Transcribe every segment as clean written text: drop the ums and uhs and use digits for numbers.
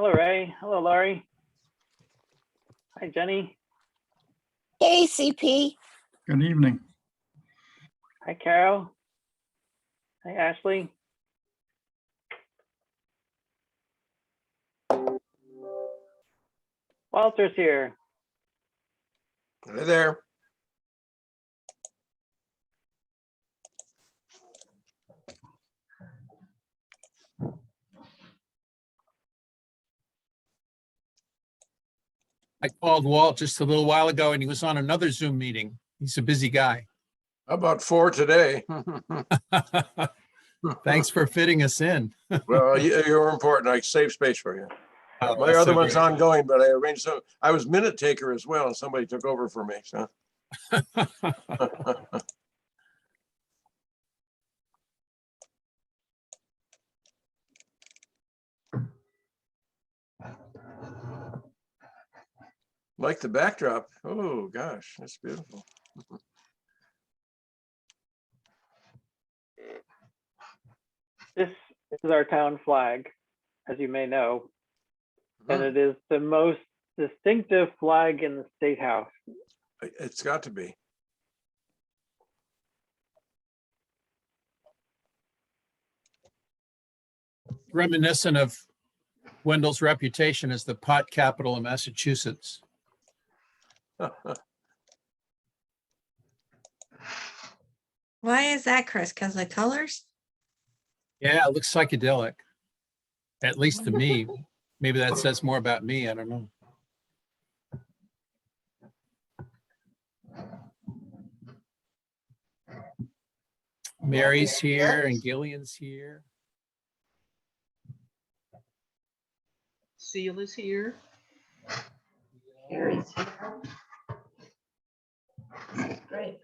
Hello, Ray. Hello, Laurie. Hi, Jenny. Hey, CP. Good evening. Hi, Carol. Hi, Ashley. Walter's here. Hey there. I called Walt just a little while ago and he was on another Zoom meeting. He's a busy guy. How about 4 today? Thanks for fitting us in. Well, you're important. I save space for you. Oh, My that's other so one's great. ongoing, but I arranged so I was minute taker as well, and somebody took over for me. So like the backdrop. Oh gosh, that's beautiful. This is our town flag, as you may know, and Mhm. it is the most distinctive flag in the State House. It's got to be. Reminiscent of Wendell's reputation as the pot capital of Massachusetts. Why is that, Chris? Because of colors? Yeah, it looks psychedelic, at least to me. Maybe that says more about me. I don't know. Mary's here and Gillian's here. Seal is here. Gary's here. Great.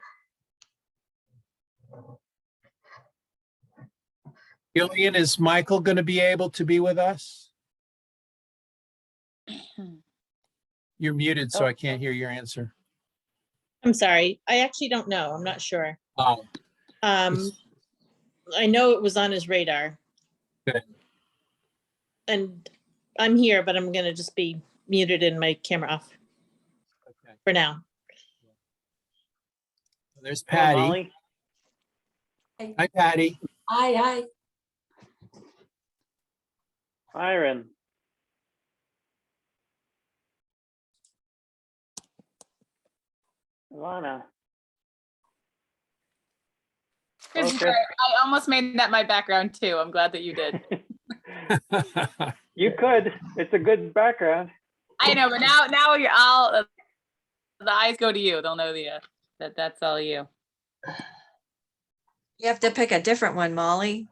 Gillian, is Michael going to be able to be with us? You're muted, so I can't hear your answer. I'm sorry. I actually don't know. I'm not sure. Oh, I know it was on his radar. Good. And I'm here, but I'm gonna just be muted and my camera off okay. for now. There's Hello, Patty. Molly. Hi, Patty. Hi. Byron. Alana. Chris, Chris. I almost made that my background too. I'm glad that you did. You could. It's a good background. I know, but now you're all the eyes go to you. They'll know that's all you. You have to pick a different one, Molly.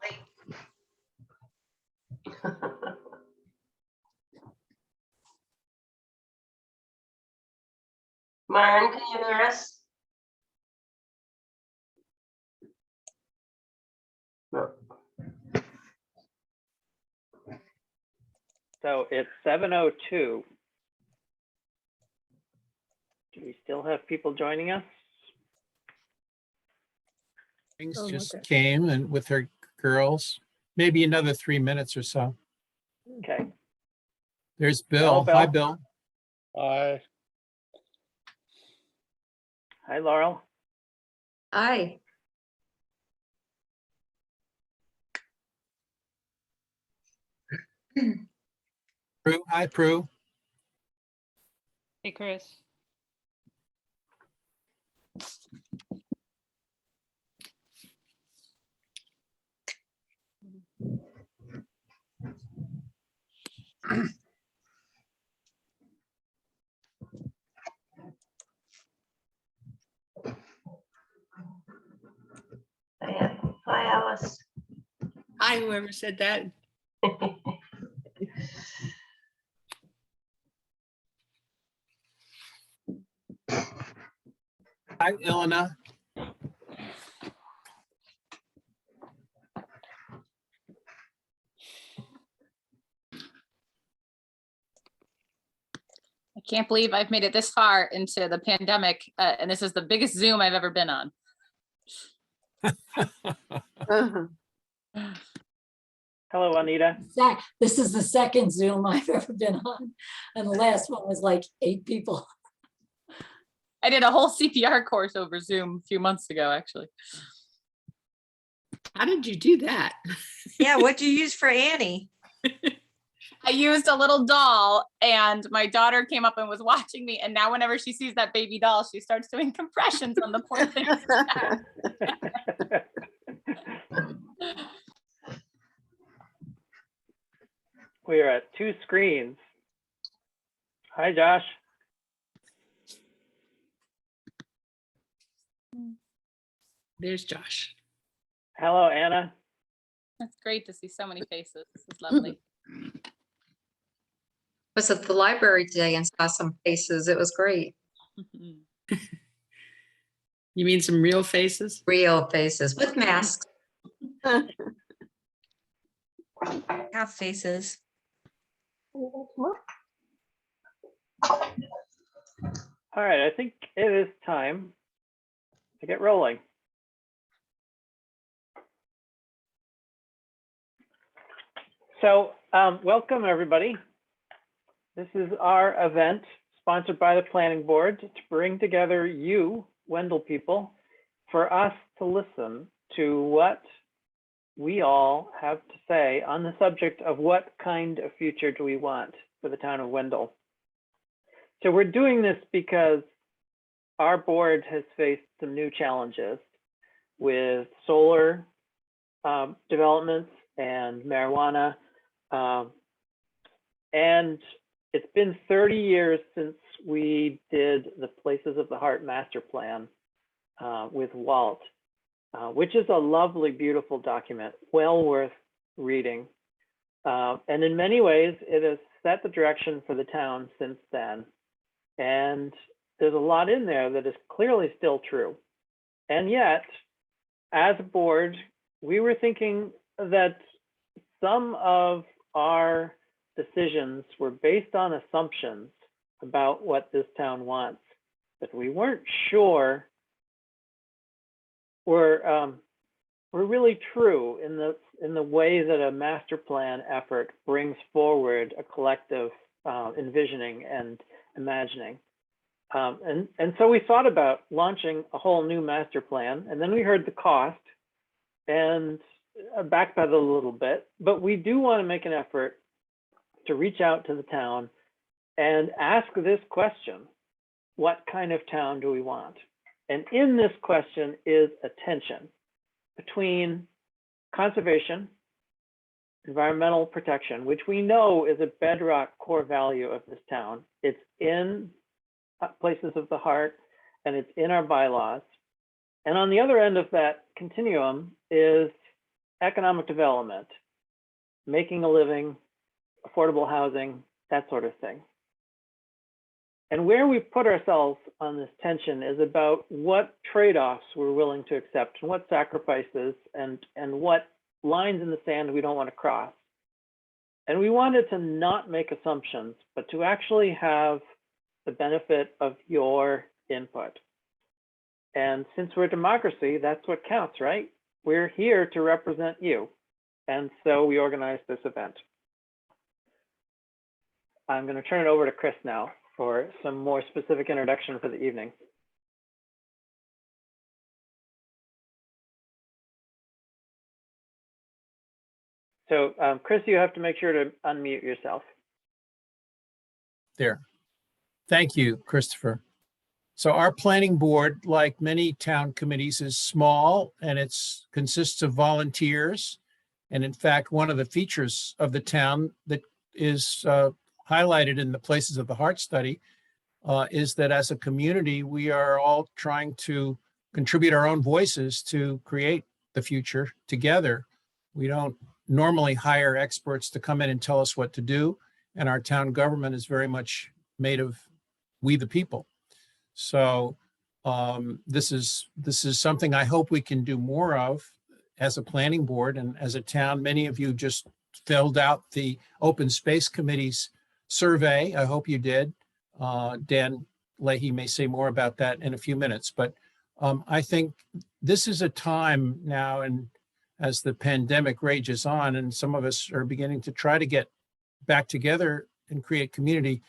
Myron, can you hear us? No. So it's 7:02. Do we still have people joining us? Things Oh, just okay. came and with her girls, maybe another 3 minutes or so. Okay. There's Hello, Bill. Hi, Bill. Bill. Hi. Hi, Laurel. Hi. Prue. Hi, Prue. Hey, Chris. Hi, Alice. Hi, whoever said that. Hi, Ilona. I can't believe I've made it this far into the pandemic, and this is the biggest Zoom I've ever been on. Hello, Anita. This is the second Zoom I've ever been on, and the last one was like 8 people. I did a whole CPR course over Zoom a few months ago, actually. How did you do that? Yeah, what'd you use for Annie? I used a little doll and my daughter came up and was watching me. And now whenever she sees that baby doll, she starts doing compressions on the poor thing. We are at 2 screens. Hi, Josh. There's Josh. Hello, Anna. It's great to see so many faces. This is lovely. Was at the library today and saw some faces. It was great. You mean some real faces? Real faces with masks. Half faces. All right, I think it is time to get rolling. So welcome, everybody. This is our event sponsored by the Planning Board to bring together you, Wendell people, for us to listen to what we all have to say on the subject of what kind of future do we want for the town of Wendell. So we're doing this because our board has faced some new challenges with solar developments and marijuana. And it's been 30 years since we did the Places of the Heart Master Plan with Walt, which is a lovely, beautiful document, well worth reading. And in many ways, it has set the direction for the town since then. And there's a lot in there that is clearly still true. And yet, as a board, we were thinking that some of our decisions were based on assumptions about what this town wants, that we weren't sure were really true in the way that a master plan effort brings forward a collective envisioning and imagining. And so we thought about launching a whole new master plan, and then we heard the cost and backpedal a little bit, but we do want to make an effort to reach out to the town and ask this question: what kind of town do we want? And in this question is a tension between conservation, environmental protection, which we know is a bedrock core value of this town. It's in Places of the Heart, and it's in our bylaws. And on the other end of that continuum is economic development, making a living, affordable housing, that sort of thing. And where we put ourselves on this tension is about what trade-offs we're willing to accept and what sacrifices and what lines in the sand we don't want to cross. And we wanted to not make assumptions, but to actually have the benefit of your input. And since we're a democracy, that's what counts, right? We're here to represent you. And so we organized this event. I'm going to turn it over to Chris now for some more specific introduction for the evening. So Chris, you have to make sure to unmute yourself. There. Thank you, Christopher. So our planning board, like many town committees, is small and it consists of volunteers. And in fact, one of the features of the town that is highlighted in the Places of the Heart study is that as a community, we are all trying to contribute our own voices to create the future together. We don't normally hire experts to come in and tell us what to do. And our town government is very much made of we the people. So this is something I hope we can do more of as a planning board and as a town. Many of you just filled out the Open Space Committee's survey. I hope you did. Dan Leahy may say more about that in a few minutes, but I think this is a time now, and as the pandemic rages on, and some of us are beginning to try to get back together and create community,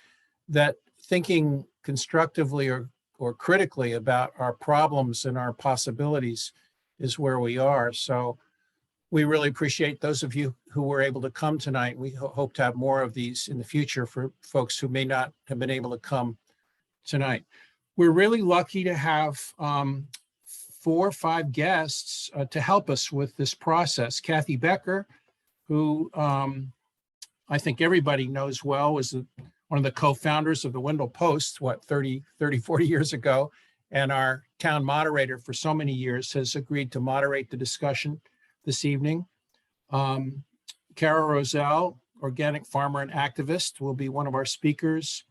that thinking constructively or critically about our problems and our possibilities is where we are. So we really appreciate those of you who were able to come tonight. We hope to have more of these in the future for folks who may not have been able to come tonight. We're really lucky to have 4 or 5 guests to help us with this process. Kathy Becker, who I think everybody knows well, was one of the co-founders of the Wendell Post, 30, 40 years ago, and our town moderator for so many years, has agreed to moderate the discussion this evening. Kara Roselle, organic farmer and activist, will be one of our speakers.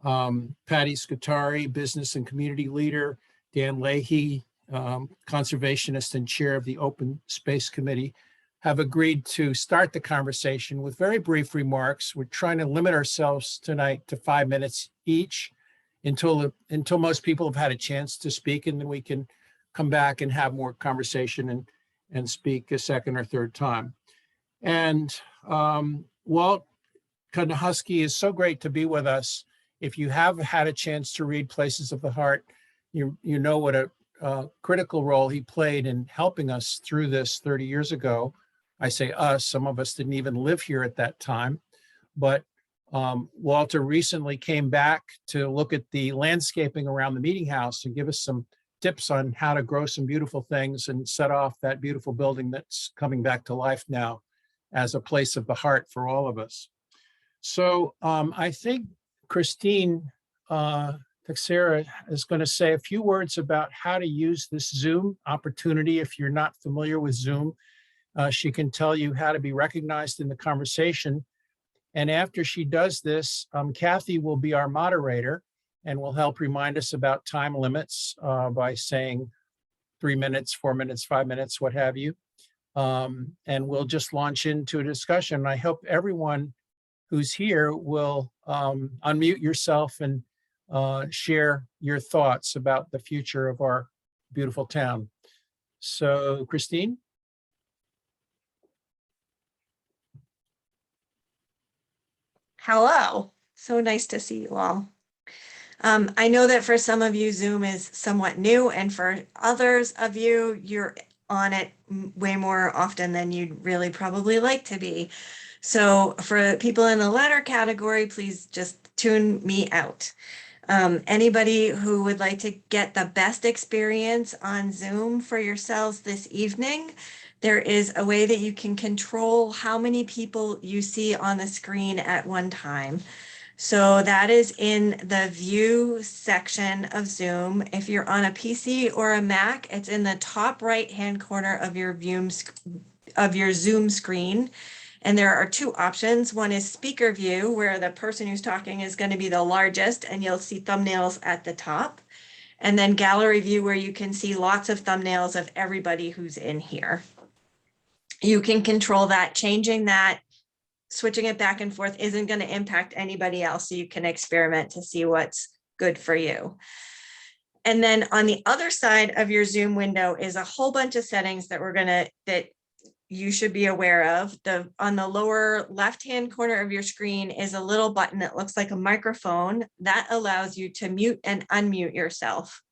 Patty Scutari, business and community leader. Dan Leahy, conservationist and chair of the Open Space Committee, have agreed to start the conversation with very brief remarks. We're trying to limit ourselves tonight to 5 minutes each until most people have had a chance to speak, and then we can come back and have more conversation and speak a second or third time. And Walt Kudnahusky is so great to be with us. If you have had a chance to read Places of the Heart, you know what a critical role he played in helping us through this 30 years ago. I say us, some of us didn't even live here at that time, but Walter recently came back to look at the landscaping around the meeting house and give us some tips on how to grow some beautiful things and set off that beautiful building that's coming back to life now as a place of the heart for all of us. So I think Christine Teixeira is going to say a few words about how to use this Zoom opportunity. If you're not familiar with Zoom, she can tell you how to be recognized in the conversation. And after she does this, Kathy will be our moderator and will help remind us about time limits by saying 3 minutes, 4 minutes, 5 minutes, what have you. And we'll just launch into a discussion. I hope everyone who's here will unmute yourself and share your thoughts about the future of our beautiful town. So, Christine? Hello. So nice to see you all. I know that for some of you, Zoom is somewhat new, and for others of you, you're on it way more often than you'd really probably like to be. So for people in the latter category, please just tune me out. Anybody who would like to get the best experience on Zoom for yourselves this evening, there is a way that you can control how many people you see on the screen at one time. So that is in the view section of Zoom. If you're on a PC or a Mac, it's in the top right-hand corner of your Zoom screen. And there are 2 options. One is speaker view, where the person who's talking is going to be the largest and you'll see thumbnails at the top. And then gallery view, where you can see lots of thumbnails of everybody who's in here. You can control that. Changing that, switching it back and forth isn't going to impact anybody else. So you can experiment to see what's good for you. And then on the other side of your Zoom window is a whole bunch of settings that that you should be aware of. On the lower left-hand corner of your screen is a little button that looks like a microphone that allows you to mute and unmute yourself.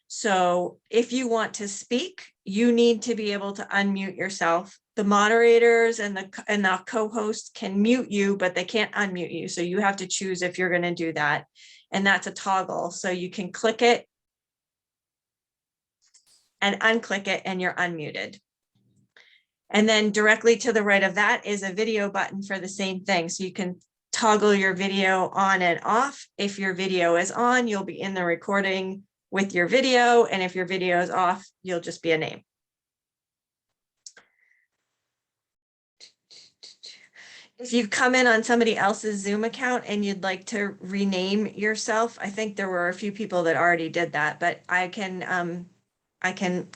So if you want to speak, you need to be able to unmute yourself. The moderators and the co-hosts can mute you, but they can't unmute you. So you have to choose if you're going to do that. And that's a toggle. So you can click it and unclick it and you're unmuted. And then directly to the right of that is a video button for the same thing. So you can toggle your video on and off. If your video is on, you'll be in the recording with your video. And if your video is off, you'll just be a name. If you've come in on somebody else's Zoom account and you'd like to rename yourself, I think there were a few people that already did that, but I can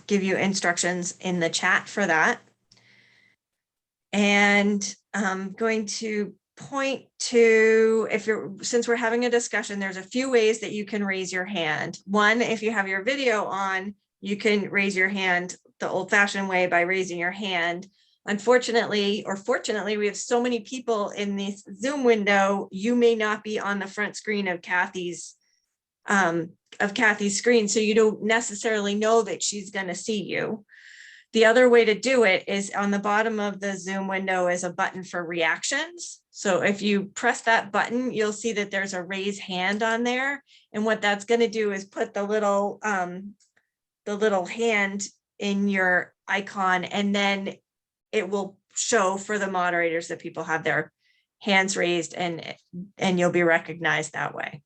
give you instructions in the chat for that. And I'm going to point to, since we're having a discussion, there's a few ways that you can raise your hand. One, if you have your video on, you can raise your hand the old-fashioned way by raising your hand. Unfortunately, or fortunately, we have so many people in this Zoom window, you may not be on the front screen of Kathy's screen, so you don't necessarily know that she's going to see you. The other way to do it is on the bottom of the Zoom window is a button for reactions. So if you press that button, you'll see that there's a raise hand on there. And what that's going to do is put the little hand in your icon, and then it will show for the moderators that people have their hands raised, and you'll be recognized that way.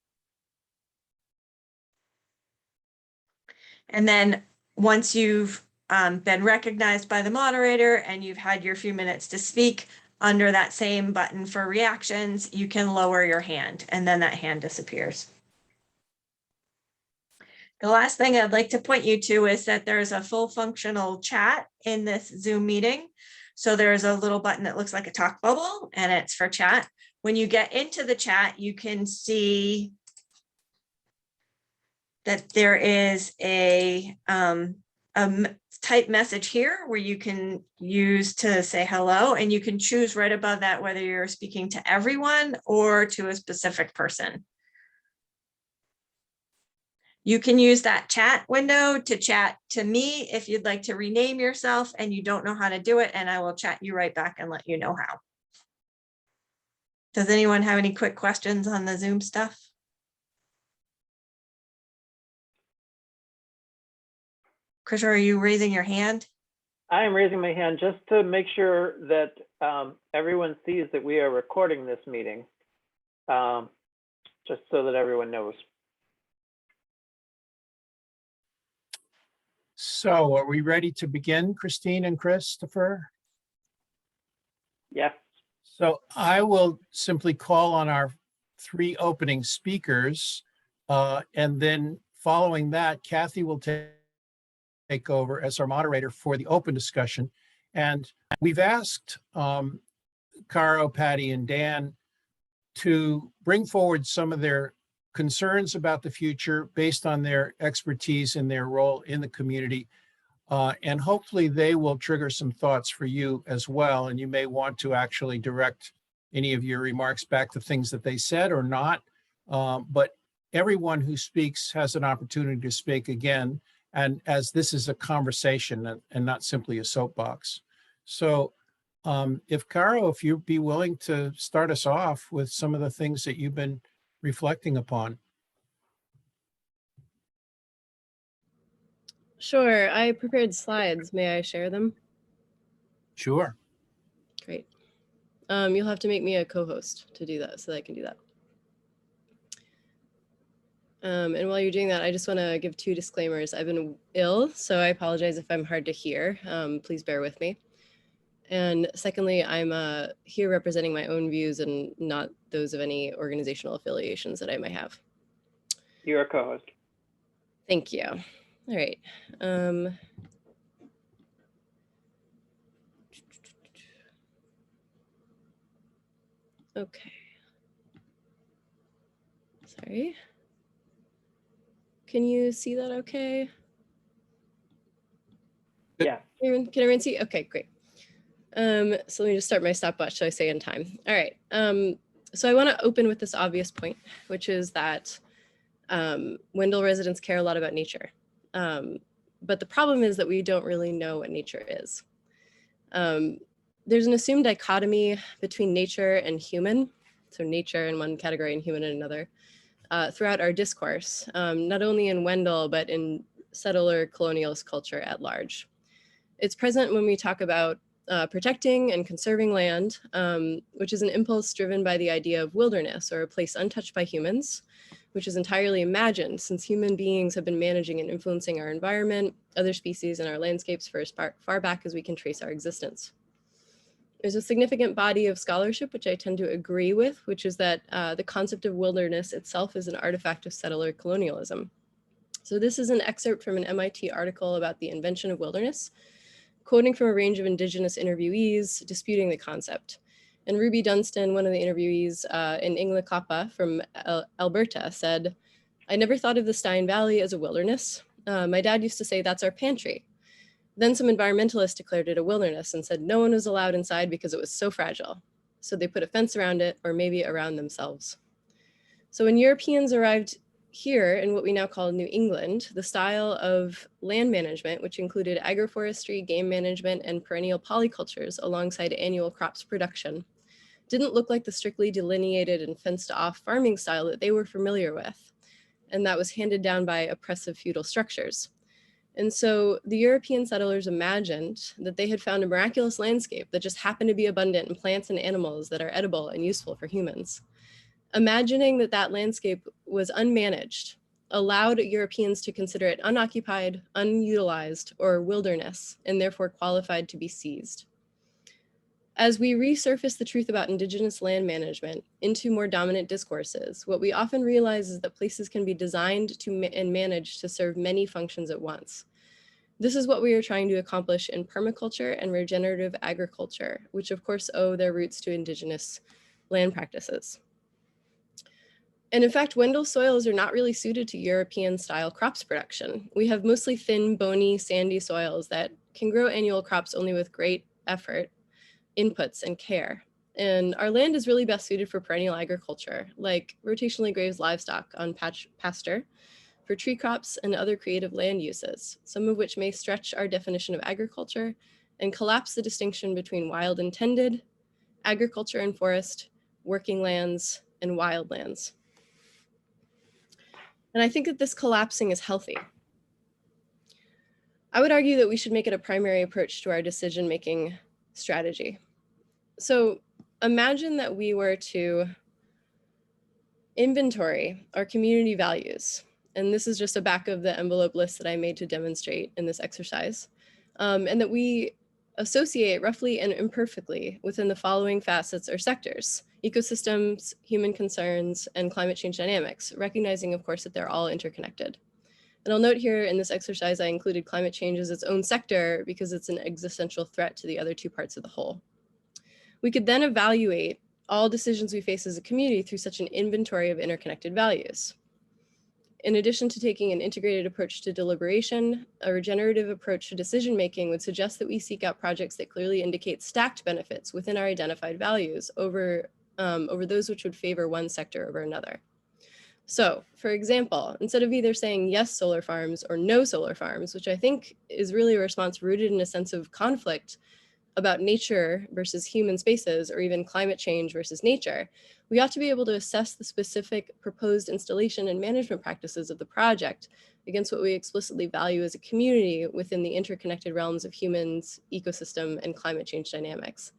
And then once you've been recognized by the moderator and you've had your few minutes to speak, under that same button for reactions, you can lower your hand, and then that hand disappears. The last thing I'd like to point you to is that there's a full functional chat in this Zoom meeting. So there's a little button that looks like a talk bubble, and it's for chat. When you get into the chat, you can see that there is a type message here where you can use to say hello, and you can choose right above that whether you're speaking to everyone or to a specific person. You can use that chat window to chat to me if you'd like to rename yourself and you don't know how to do it, and I will chat you right back and let you know how. Does anyone have any quick questions on the Zoom stuff? Krisha, are you raising your hand? I am raising my hand just to make sure that everyone sees that we are recording this meeting, just so that everyone knows. So are we ready to begin, Christine and Christopher? Yes. So I will simply call on our three opening speakers, and then following that, Kathy will take over as our moderator for the open discussion. And we've asked Caro, Patty, and Dan to bring forward some of their concerns about the future based on their expertise and their role in the community. And hopefully they will trigger some thoughts for you as well. And you may want to actually direct any of your remarks back to things that they said or not. But everyone who speaks has an opportunity to speak again. And as this is a conversation and not simply a soapbox. So if Caro, if you'd be willing to start us off with some of the things that you've been reflecting upon. Sure, I prepared slides. May I share them? Sure. Great. You'll have to make me a co-host to do that so that I can do that. And while you're doing that, I just want to give two disclaimers. I've been ill, so I apologize if I'm hard to hear. Please bear with me. And secondly, I'm here representing my own views and not those of any organizational affiliations that I might have. You're a co-host. Thank you. All right. Okay. Sorry. Can you see that okay? Yeah. Can everyone see? Okay, great. So let me just start my stopwatch so I stay in time. All right. So I want to open with this obvious point, which is that Wendell residents care a lot about nature. But the problem is that we don't really know what nature is. There's an assumed dichotomy between nature and human, so nature in one category and human in another, throughout our discourse, not only in Wendell, but in settler colonialist culture at large. It's present when we talk about protecting and conserving land, which is an impulse driven by the idea of wilderness, or a place untouched by humans, which is entirely imagined since human beings have been managing and influencing our environment, other species, and our landscapes for as far back as we can trace our existence. There's a significant body of scholarship, which I tend to agree with, which is that the concept of wilderness itself is an artifact of settler colonialism. So this is an excerpt from an MIT article about the invention of wilderness, quoting from a range of indigenous interviewees disputing the concept. And Ruby Dunstan, one of the interviewees in Inglakapa from Alberta, said, "I never thought of the Stein Valley as a wilderness. My dad used to say that's our pantry. Then some environmentalists declared it a wilderness and said no one was allowed inside because it was so fragile. So they put a fence around it, or maybe around themselves. So when Europeans arrived here in what we now call New England, the style of land management, which included agroforestry, game management, and perennial polycultures alongside annual crops production, didn't look like the strictly delineated and fenced off farming style that they were familiar with, and that was handed down by oppressive feudal structures. And so the European settlers imagined that they had found a miraculous landscape that just happened to be abundant in plants and animals that are edible and useful for humans. Imagining that that landscape was unmanaged allowed Europeans to consider it unoccupied, unutilized, or wilderness, and therefore qualified to be seized. As we resurface the truth about Indigenous land management into more dominant discourses, what we often realize is that places can be designed to and managed to serve many functions at once. This is what we are trying to accomplish in permaculture and regenerative agriculture, which of course owe their roots to Indigenous land practices. And in fact, Wendell soils are not really suited to European style crops production. We have mostly thin, bony, sandy soils that can grow annual crops only with great effort, inputs, and care. And our land is really best suited for perennial agriculture, like rotationally grazed livestock on pasture, for tree crops and other creative land uses, some of which may stretch our definition of agriculture and collapse the distinction between wild intended, agriculture and forest, working lands, and wild lands. And I think that this collapsing is healthy. I would argue that we should make it a primary approach to our decision-making strategy. So imagine that we were to inventory our community values. And this is just a back of the envelope list that I made to demonstrate in this exercise. And that we associate roughly and imperfectly within the following facets or sectors: ecosystems, human concerns, and climate change dynamics, recognizing, of course, that they're all interconnected. And I'll note here in this exercise, I included climate change as its own sector because it's an existential threat to the other two parts of the whole. We could then evaluate all decisions we face as a community through such an inventory of interconnected values. In addition to taking an integrated approach to deliberation, a regenerative approach to decision-making would suggest that we seek out projects that clearly indicate stacked benefits within our identified values over those which would favor one sector over another. So, for example, instead of either saying yes solar farms or no solar farms, which I think is really a response rooted in a sense of conflict about nature versus human spaces, or even climate change versus nature, we ought to be able to assess the specific proposed installation and management practices of the project against what we explicitly value as a community within the interconnected realms of humans, ecosystem, and climate change dynamics.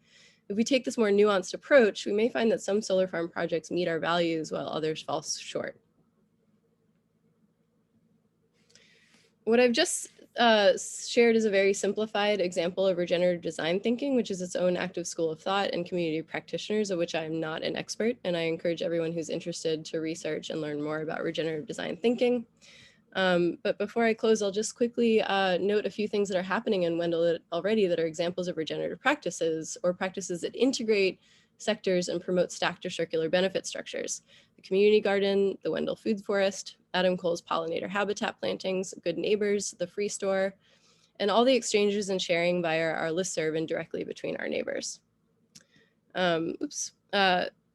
If we take this more nuanced approach, we may find that some solar farm projects meet our values while others fall short. What I've just shared is a very simplified example of regenerative design thinking, which is its own active school of thought and community practitioners, of which I am not an expert. And I encourage everyone who's interested to research and learn more about regenerative design thinking. But before I close, I'll just quickly note a few things that are happening in Wendell already that are examples of regenerative practices, or practices that integrate sectors and promote stacked or circular benefit structures. The community garden, the Wendell Food Forest, Adam Cole's pollinator habitat plantings, Good Neighbors, the Free Store, and all the exchanges and sharing via our listserv and directly between our neighbors.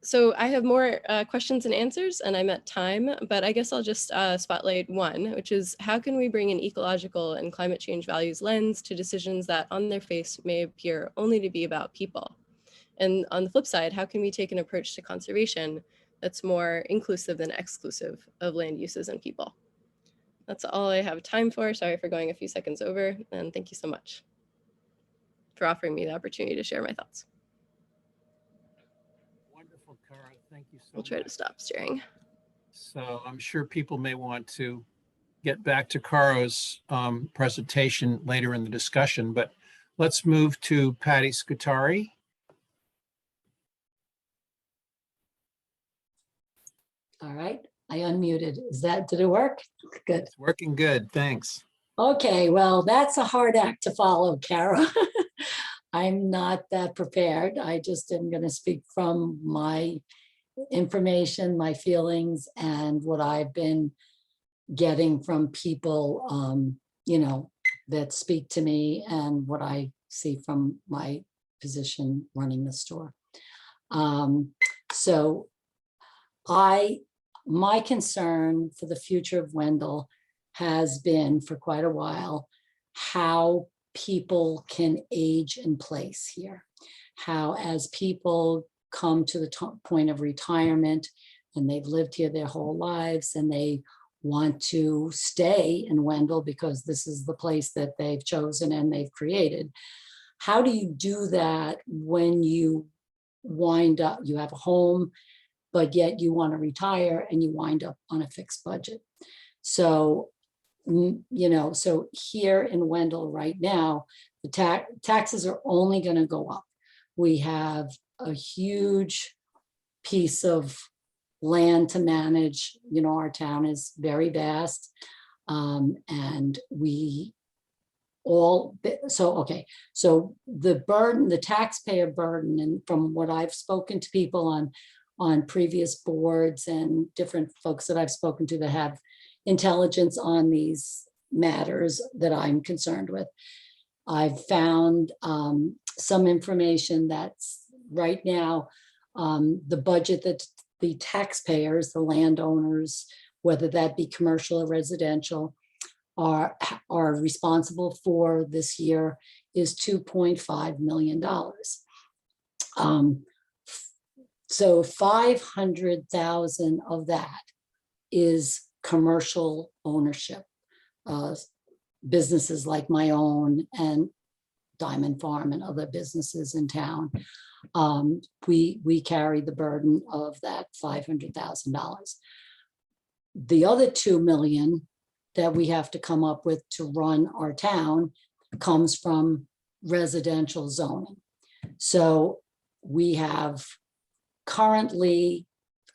So I have more questions and answers, and I'm at time, but I guess I'll just spotlight one, which is how can we bring an ecological and climate change values lens to decisions that on their face may appear only to be about people? And on the flip side, how can we take an approach to conservation that's more inclusive than exclusive of land uses and people? That's all I have time for. Sorry for going a few seconds over, and thank you so much for offering me the opportunity to share my thoughts. Wonderful, Cara. Thank you so I'll try much. to stop staring. So I'm sure people may want to get back to Cara's presentation later in the discussion, but let's move to Patty Scutari. All right, I unmuted. Did it work? Good. It's working good, thanks. Okay, well, that's a hard act to follow, Cara. I'm not that prepared. I just am going to speak from my information, my feelings, and what I've been getting from people, that speak to me and what I see from my position running the store. So my concern for the future of Wendell has been for quite a while how people can age in place here. How as people come to the point of retirement and they've lived here their whole lives and they want to stay in Wendell because this is the place that they've chosen and they've created. How do you do that when you wind up, you have a home, but yet you want to retire and you wind up on a fixed budget? So, so here in Wendell right now, the taxes are only going to go up. We have a huge piece of land to manage. Our town is very vast. And we all, so the burden, the taxpayer burden, and from what I've spoken to people on previous boards and different folks that I've spoken to that have intelligence on these matters that I'm concerned with, I've found some information that's right now, the budget that the taxpayers, the landowners, whether that be commercial or residential, are responsible for this year is $2.5 million. So 500,000 of that is commercial ownership. Businesses like my own and Diamond Farm and other businesses in town. We carry the burden of that $500,000. The other 2 million that we have to come up with to run our town comes from residential zoning. So we have currently,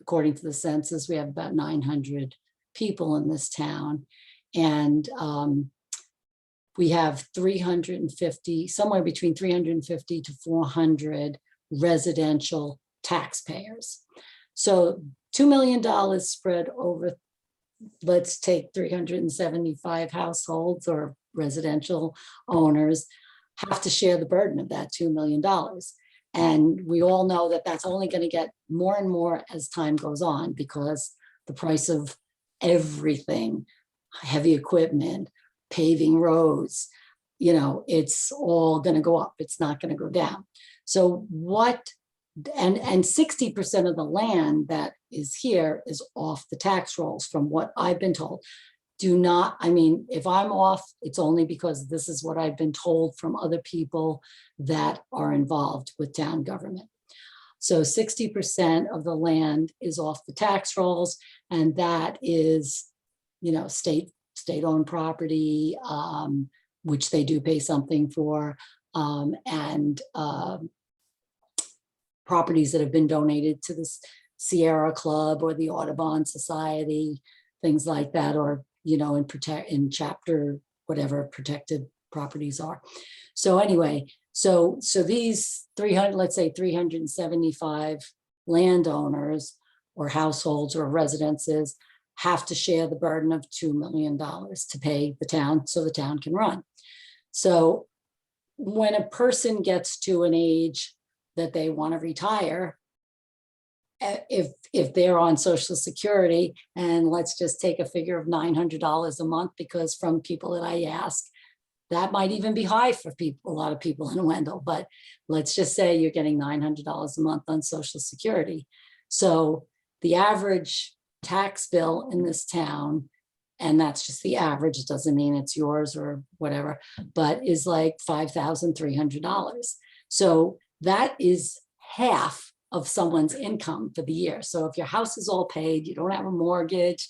according to the census, we have about 900 people in this town. And we have 350, somewhere between 350 to 400 residential taxpayers. So $2 million spread over, let's take 375 households or residential owners have to share the burden of that $2 million. And we all know that that's only going to get more and more as time goes on because the price of everything, heavy equipment, paving roads, it's all going to go up. It's not going to go down. So and 60% of the land that is here is off the tax rolls from what I've been told. If I'm off, it's only because this is what I've been told from other people that are involved with town government. So 60% of the land is off the tax rolls, and that is, state-owned property, which they do pay something for, and properties that have been donated to the Sierra Club or the Audubon Society, things like that, or in chapter whatever protected properties are. So anyway, so these 300, let's say 375 landowners or households or residences have to share the burden of $2 million to pay the town so the town can run. So when a person gets to an age that they want to retire, if they're on Social Security, and let's just take a figure of $900 a month, because from people that I ask, that might even be high for people, a lot of people in Wendell, but let's just say you're getting $900 a month on Social Security. So the average tax bill in this town, and that's just the average, it doesn't mean it's yours or whatever, but is like $5,300. So that is half of someone's income for the year. So if your house is all paid, you don't have a mortgage,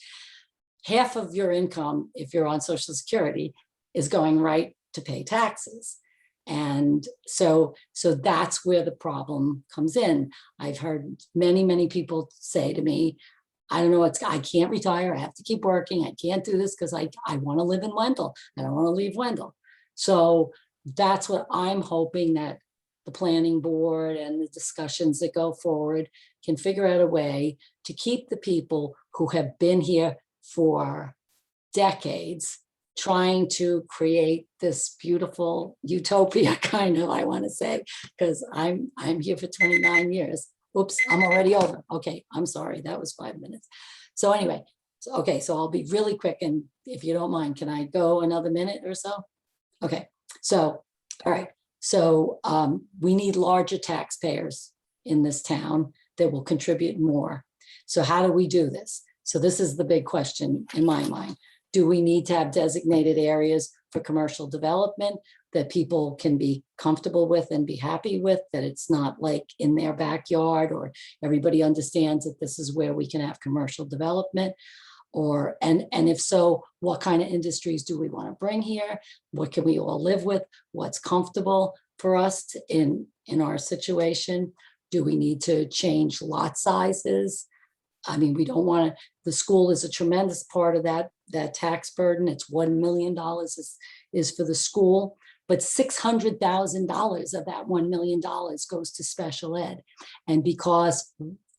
half of your income, if you're on Social Security, is going right to pay taxes. And so that's where the problem comes in. I've heard many, many people say to me, I don't know, I can't retire, I have to keep working, I can't do this because I want to live in Wendell, I don't want to leave Wendell. So that's what I'm hoping that the planning board and the discussions that go forward can figure out a way to keep the people who have been here for decades trying to create this beautiful utopia, kind of, I want to say, because I'm here for 29 years. Oops, I'm already over. Okay, I'm sorry, that was 5 minutes. So anyway, so I'll be really quick, and if you don't mind, can I go another minute or so? Okay, so, all right, so we need larger taxpayers in this town that will contribute more. So how do we do this? So this is the big question in my mind. Do we need to have designated areas for commercial development that people can be comfortable with and be happy with, that it's not like in their backyard, or everybody understands that this is where we can have commercial development? Or, and if so, what kind of industries do we want to bring here? What can we all live with? What's comfortable for us in our situation? Do we need to change lot sizes? I mean, we don't want to, the school is a tremendous part of that tax burden. It's $1 million is for the school, but $600,000 of that $1 million goes to special ed. And because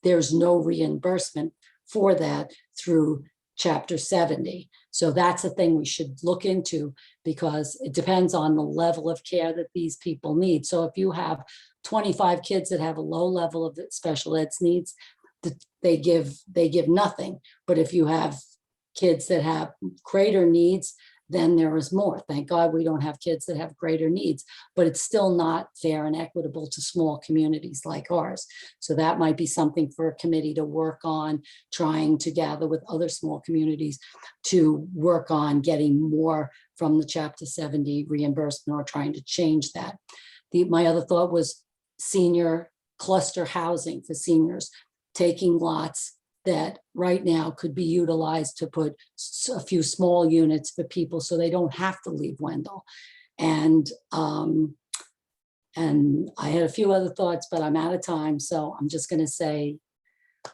there's no reimbursement for that through Chapter 70. So that's a thing we should look into, because it depends on the level of care that these people need. So if you have 25 kids that have a low level of special ed needs, they give nothing. But if you have kids that have greater needs, then there is more. Thank God we don't have kids that have greater needs, but it's still not fair and equitable to small communities like ours. So that might be something for a committee to work on, trying to gather with other small communities to work on getting more from the Chapter 70 reimbursement, or trying to change that. My other thought was senior cluster housing for seniors, taking lots that right now could be utilized to put a few small units for people so they don't have to leave Wendell. And I had a few other thoughts, but I'm out of time. So I'm just going to say,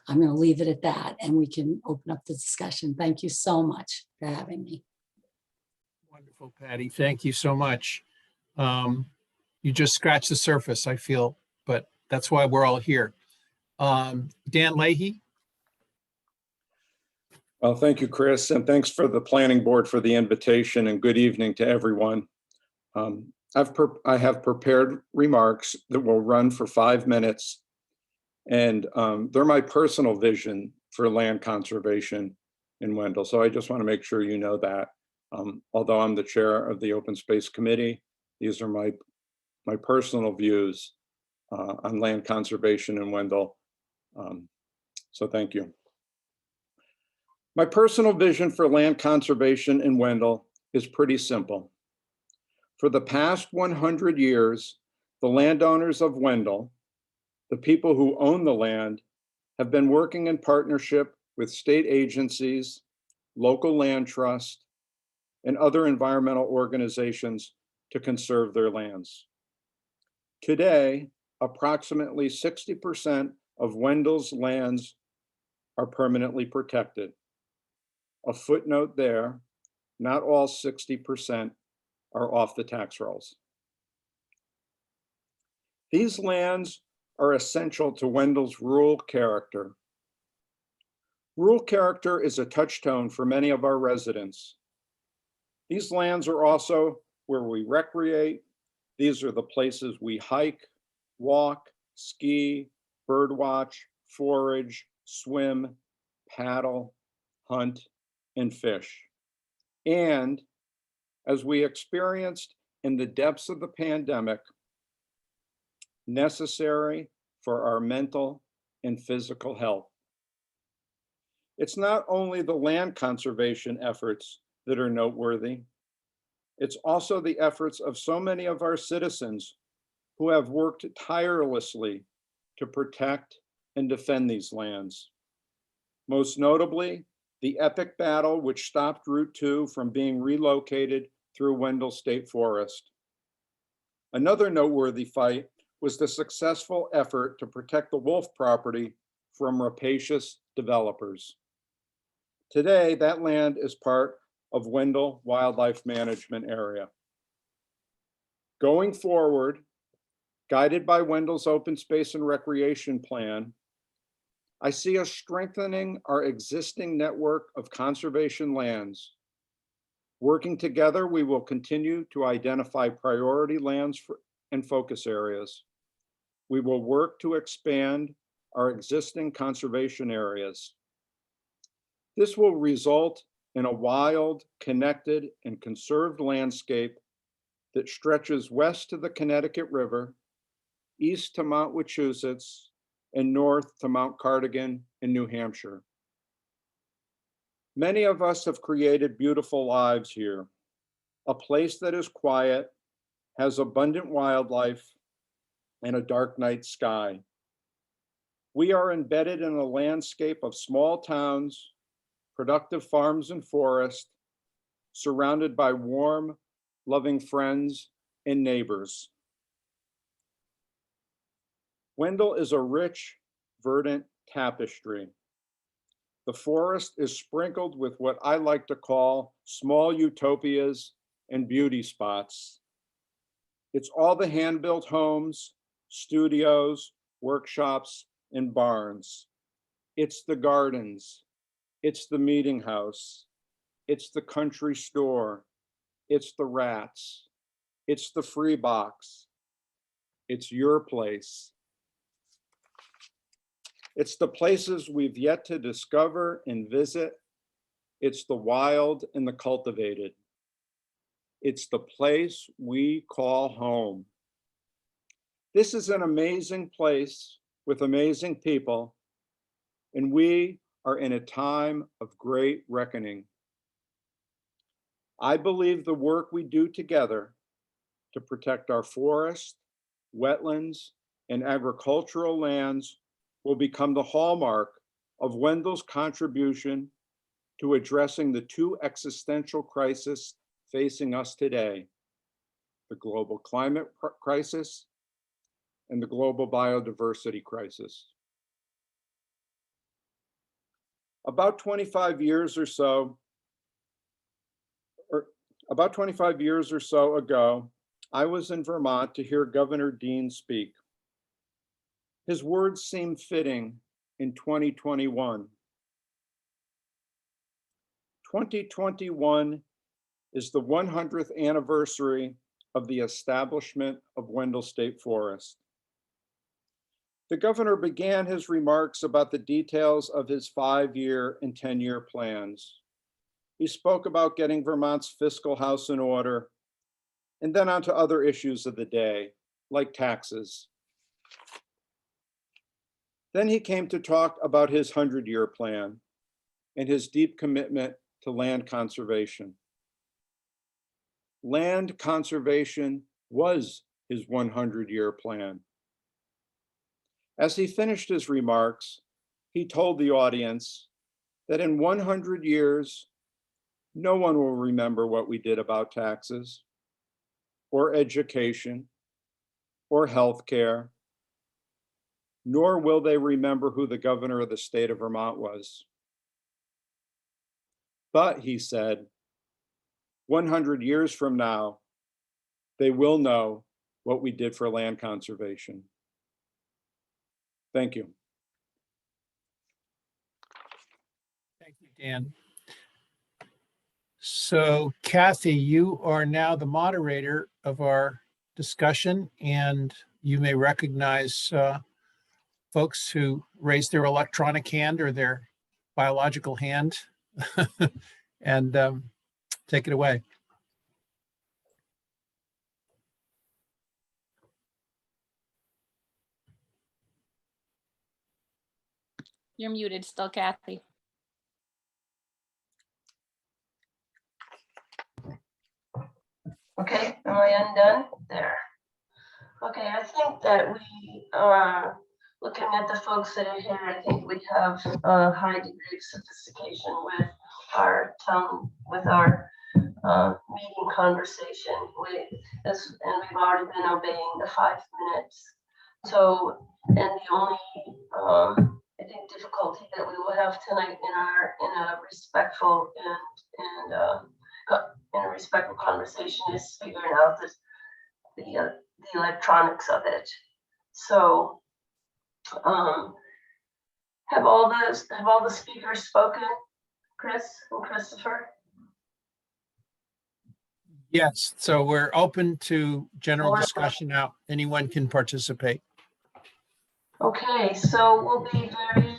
I'm going to leave it at that, and we can open up the discussion. Thank you so much for having me. Wonderful, Patty. Thank you so much. You just scratched the surface, I feel, but that's why we're all here. Dan Leahy. Well, thank you, Chris, and thanks for the planning board for the invitation, and good evening to everyone. I have prepared remarks that will run for 5 minutes, and they're my personal vision for land conservation in Wendell. So I just want to make sure you know that. Although I'm the chair of the Open Space Committee, these are my personal views on land conservation in Wendell. So thank you. My personal vision for land conservation in Wendell is pretty simple. For the past 100 years, the landowners of Wendell, the people who own the land, have been working in partnership with state agencies, local land trust, and other environmental organizations to conserve their lands. Today, approximately 60% of Wendell's lands are permanently protected. A footnote there, not all 60% are off the tax rolls. These lands are essential to Wendell's rural character. Rural character is a touchstone for many of our residents. These lands are also where we recreate. These are the places we hike, walk, ski, birdwatch, forage, swim, paddle, hunt, and fish. And as we experienced in the depths of the pandemic, necessary for our mental and physical health. It's not only the land conservation efforts that are noteworthy, it's also the efforts of so many of our citizens who have worked tirelessly to protect and defend these lands. Most notably, the epic battle which stopped Route 2 from being relocated through Wendell State Forest. Another noteworthy fight was the successful effort to protect the wolf property from rapacious developers. Today, that land is part of Wendell Wildlife Management Area. Going forward, guided by Wendell's Open Space and Recreation Plan, I see us strengthening our existing network of conservation lands, Working together, we will continue to identify priority lands and focus areas. We will work to expand our existing conservation areas. This will result in a wild, connected, and conserved landscape that stretches west to the Connecticut River, east to Mount Wachusett, and north to Mount Cardigan in New Hampshire. Many of us have created beautiful lives here, a place that is quiet, has abundant wildlife, and a dark night sky. We are embedded in a landscape of small towns, productive farms and forests, surrounded by warm, loving friends and neighbors. Wendell is a rich, verdant tapestry. The forest is sprinkled with what I like to call small utopias and beauty spots. It's all the hand-built homes, studios, workshops, and barns. It's the gardens. It's the meeting house. It's the country store. It's the rats. It's the free box. It's your place. It's the places we've yet to discover and visit. It's the wild and the cultivated. It's the place we call home. This is an amazing place with amazing people, and we are in a time of great reckoning. I believe the work we do together to protect our forests, wetlands, and agricultural lands will become the hallmark of Wendell's contribution to addressing the two existential crises facing us today: the global climate crisis and the global biodiversity crisis. About 25 years or so ago, I was in Vermont to hear Governor Dean speak. His words seemed fitting in 2021. 2021 is the 100th anniversary of the establishment of Wendell State Forest. The governor began his remarks about the details of his 5-year and 10-year plans. He spoke about getting Vermont's fiscal house in order, and then on to other issues of the day, like taxes. Then he came to talk about his 100-year plan and his deep commitment to land conservation. Land conservation was his 100-year plan. As he finished his remarks, he told the audience that in 100 years, no one will remember what we did about taxes, or education, or healthcare, nor will they remember who the governor of the state of Vermont was. But, he said, 100 years from now, they will know what we did for land conservation. Thank you. Thank you, Dan. So Kathy, you are now the moderator of our discussion, and you may recognize folks who raised their electronic hand or their biological hand and take it away. You're muted still, Kathy. Okay, am I undone? There. Okay, I think that we are looking at the folks that are here. I think we have a high degree of sophistication with our town, with our meeting conversation. And we've already been obeying the 5 minutes. So, and the only I think difficulty that we will have tonight in a respectful conversation is figuring out the electronics of it. So, have all the speakers spoken, Chris and Christopher? Yes, so we're open to general Board. discussion now. Anyone can participate. Okay, so we'll be very,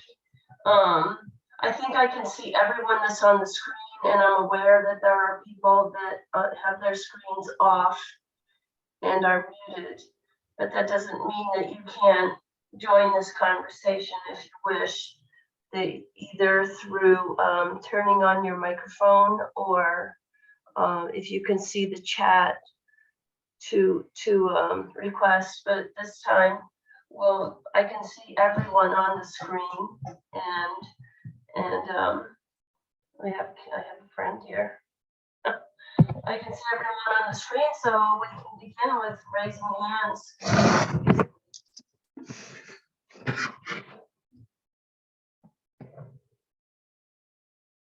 I think I can see everyone that's on the screen, and I'm aware that there are people that have their screens off and are muted, but that doesn't mean that you can't join this conversation if you wish. Either through turning on your microphone, or if you can see the chat to request, but this time, well, I can see everyone on the screen, and I have a friend here. I can see everyone on the screen, so we can begin with raising hands.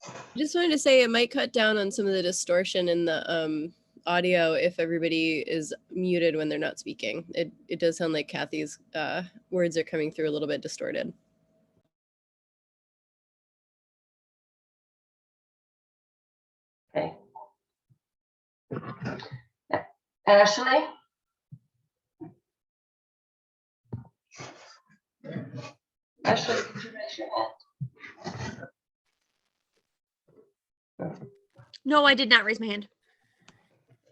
I just wanted to say it might cut down on some of the distortion in the audio if everybody is muted when they're not speaking. It does sound like Kathy's words are coming through a little bit distorted. Okay. Ashley? Ashley, could you raise your hand? No, I did not raise my hand.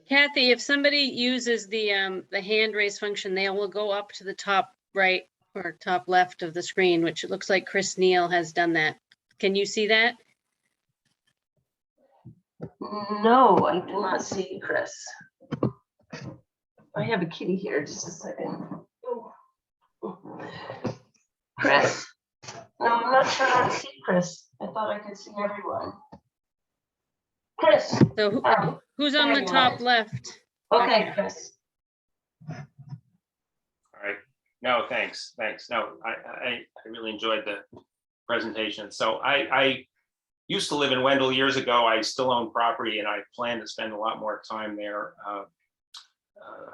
Kathy, if somebody uses the hand raise function, they will go up to the top right or top left of the screen, which it looks like Chris Neal has done that. Can you see that? No, I do not see Chris. I have a kitty here, just a second. Chris? No, I'm not sure how to see Chris. I thought I could see everyone. Chris? So who's on there the you top are. left? Okay, Chris. All right. No, thanks. No, I really enjoyed the presentation. So I used to live in Wendell years ago. I still own property, and I plan to spend a lot more time there.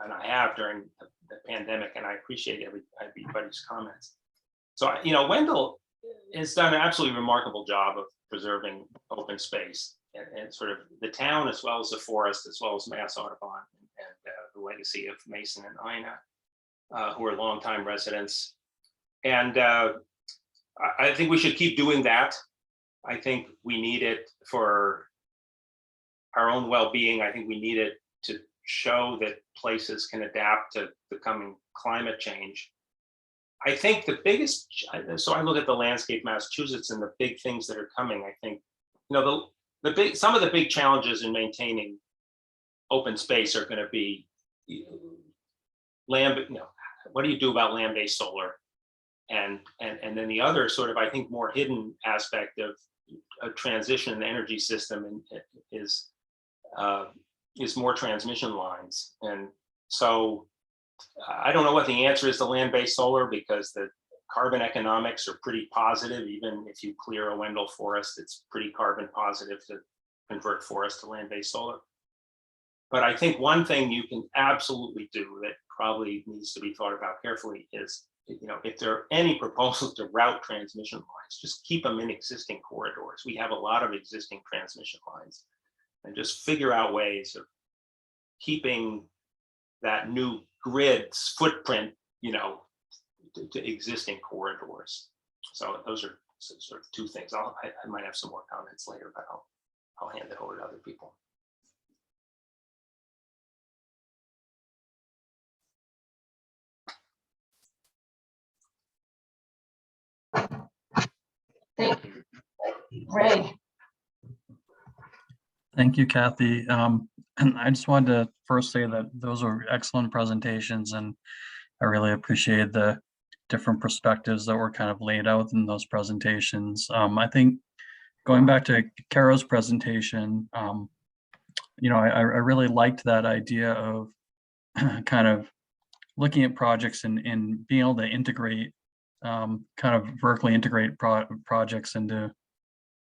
And I have during the pandemic, and I appreciate everybody's comments. So, Wendell has done an absolutely remarkable job of preserving open space and sort of the town, as well as the forest, as well as Mass Audubon and the legacy of Mason and Ina, who are longtime residents. And I think we should keep doing that. I think we need it for our own well-being. I think we need it to show that places can adapt to the coming climate change. I think the biggest, so I look at the landscape Massachusetts and the big things that are coming. I think, some of the big challenges in maintaining open space are going to be land, what do you do about land-based solar? And then the other sort of, I think, more hidden aspect of a transition in the energy system is more transmission lines. And so I don't know what the answer is to land-based solar, because the carbon economics are pretty positive. Even if you clear a Wendell forest, it's pretty carbon positive to convert forest to land-based solar. But I think one thing you can absolutely do that probably needs to be thought about carefully is, if there are any proposals to route transmission lines, just keep them in existing corridors. We have a lot of existing transmission lines, and just figure out ways of keeping that new grid's footprint, to existing corridors. So those are sort of two things. I might have some more comments later, but I'll hand it over to other people. Thank you. Ray. Thank you, Kathy. And I just wanted to first say that those were excellent presentations, and I really appreciate the different perspectives that were kind of laid out in those presentations. I think going back to Kara's presentation, I really liked that idea of kind of looking at projects and being able to integrate, kind of vertically integrate projects into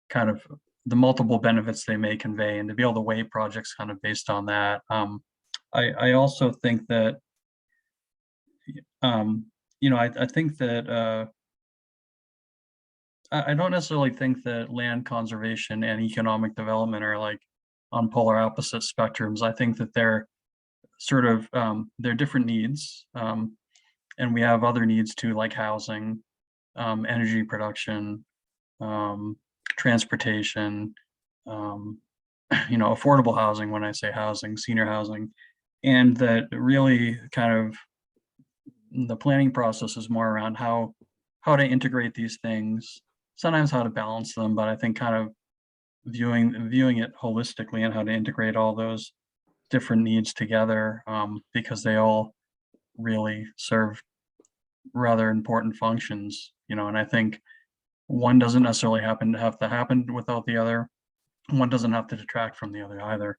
kind of the multiple benefits they may convey, and to be able to weigh projects kind of based on that. I also think that, I think that I don't necessarily think that land conservation and economic development are like on polar opposite spectrums. I think that they're sort of, they're different needs. And we have other needs too, like housing, energy production, transportation, affordable housing. When I say housing, senior housing, and that really kind of the planning process is more around how to integrate these things, sometimes how to balance them, but I think kind of viewing it holistically and how to integrate all those different needs together, because they all really serve rather important functions, and I think one doesn't necessarily have to happen without the other. One doesn't have to detract from the other either.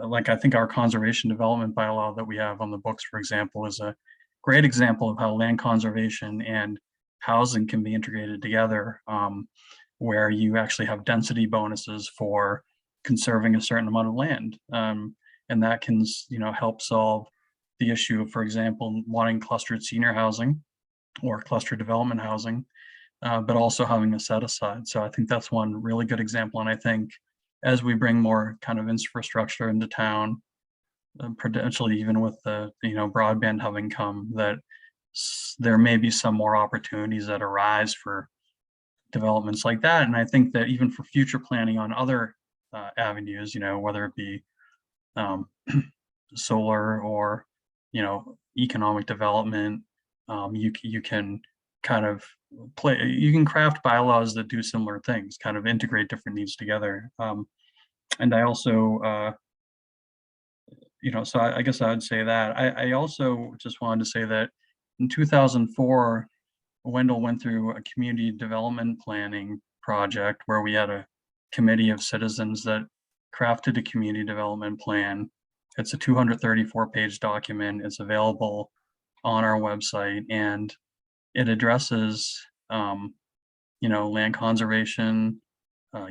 Like I think our conservation development bylaw that we have on the books, for example, is a great example of how land conservation and housing can be integrated together, where you actually have density bonuses for conserving a certain amount of land. And that can, help solve the issue of, for example, wanting clustered senior housing or cluster development housing, but also having a set aside. So I think that's one really good example. And I think as we bring more kind of infrastructure into town, potentially even with the broadband having come, that there may be some more opportunities that arise for developments like that. And I think that even for future planning on other avenues, whether it be solar or economic development, you can kind of you can craft bylaws that do similar things, kind of integrate different needs together. And I also so I guess I would say that I also just wanted to say that in 2004 Wendell went through a community development planning project where we had a committee of citizens that crafted a community development plan. It's a 234-page document. It's available on our website, and it addresses, land conservation,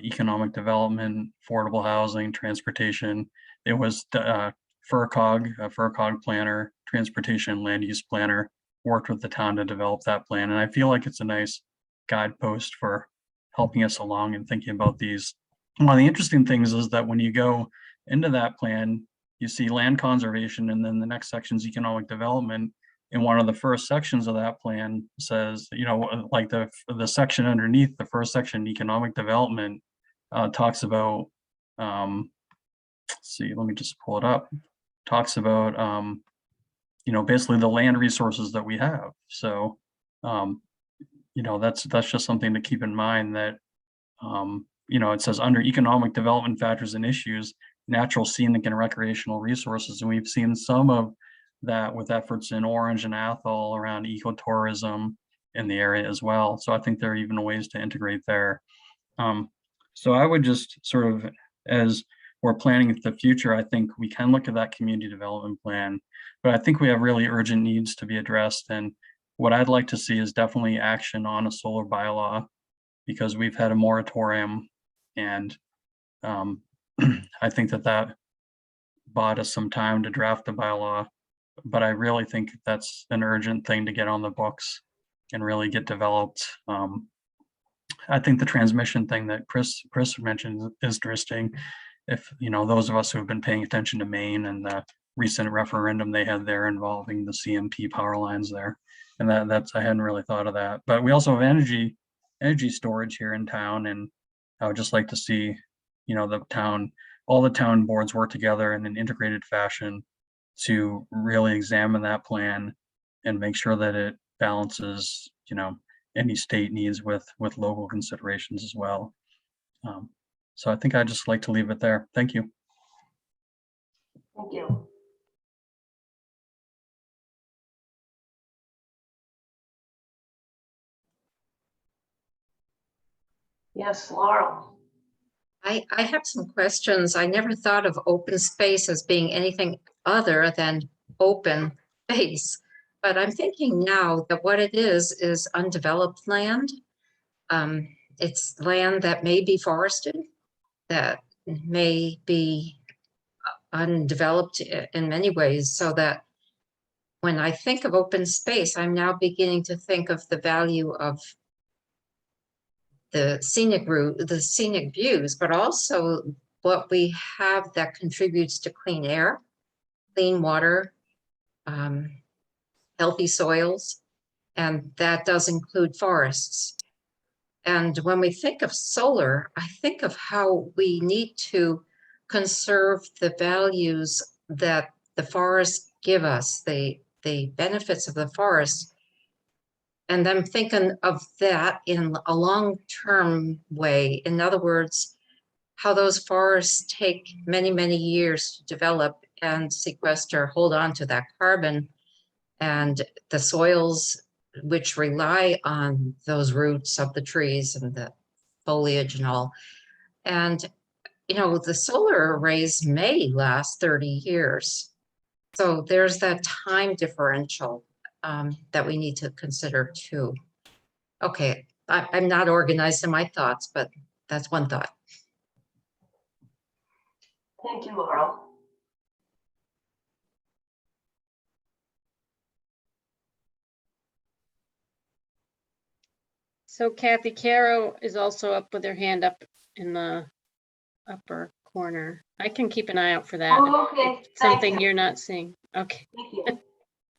economic development, affordable housing, transportation. It was FERCOG, a FERCOG planner, transportation land use planner, worked with the town to develop that plan. And I feel like it's a nice guidepost for helping us along and thinking about these. One of the interesting things is that when you go into that plan, you see land conservation, and then the next section is economic development. And one of the first sections of that plan says, like the section underneath the first section, economic development, talks about, let's see, let me just pull it up, talks about, basically the land resources that we have. So, that's just something to keep in mind, that, it says under economic development factors and issues, natural, scenic, and recreational resources. And we've seen some of that with efforts in Orange and Athol around ecotourism in the area as well. So I think there are even ways to integrate there. So I would just sort of, as we're planning the future, I think we can look at that community development plan, but I think we have really urgent needs to be addressed. And what I'd like to see is definitely action on a solar bylaw, because we've had a moratorium, and I think that bought us some time to draft the bylaw, but I really think that's an urgent thing to get on the books and really get developed. I think the transmission thing that Chris mentioned is interesting. If those of us who have been paying attention to Maine and the recent referendum they had there involving the CMP power lines there, and that's I hadn't really thought of that. But we also have energy storage here in town, and I would just like to see all the town boards work together in an integrated fashion to really examine that plan and make sure that it balances, any state needs with local considerations as well. So I think I'd just like to leave it there. Thank you. Thank you. Yes, Laurel. I have some questions. I never thought of open space as being anything other than open space. But I'm thinking now that what it is undeveloped land. It's land that may be forested, that may be undeveloped in many ways, so that when I think of open space, I'm now beginning to think of the value of the scenic route, the scenic views, but also what we have that contributes to clean air, clean water, healthy soils, and that does include forests. And when we think of solar, I think of how we need to conserve the values that the forests give us, the benefits of the forest. And I'm thinking of that in a long-term way. In other words, how those forests take many, many years to develop and sequester, hold on to that carbon, and the soils which rely on those roots of the trees and the foliage and all. And, you know, the solar arrays may last 30 years. So there's that time differential that we need to consider too. Okay, I'm not organized in my thoughts, but that's one thought. Thank you, Laurel. So Kathy Caro is also up with her hand up in the upper corner. I can keep an eye out for that. Oh, okay. If it's something Thank you. you're not seeing. Okay. Thank you.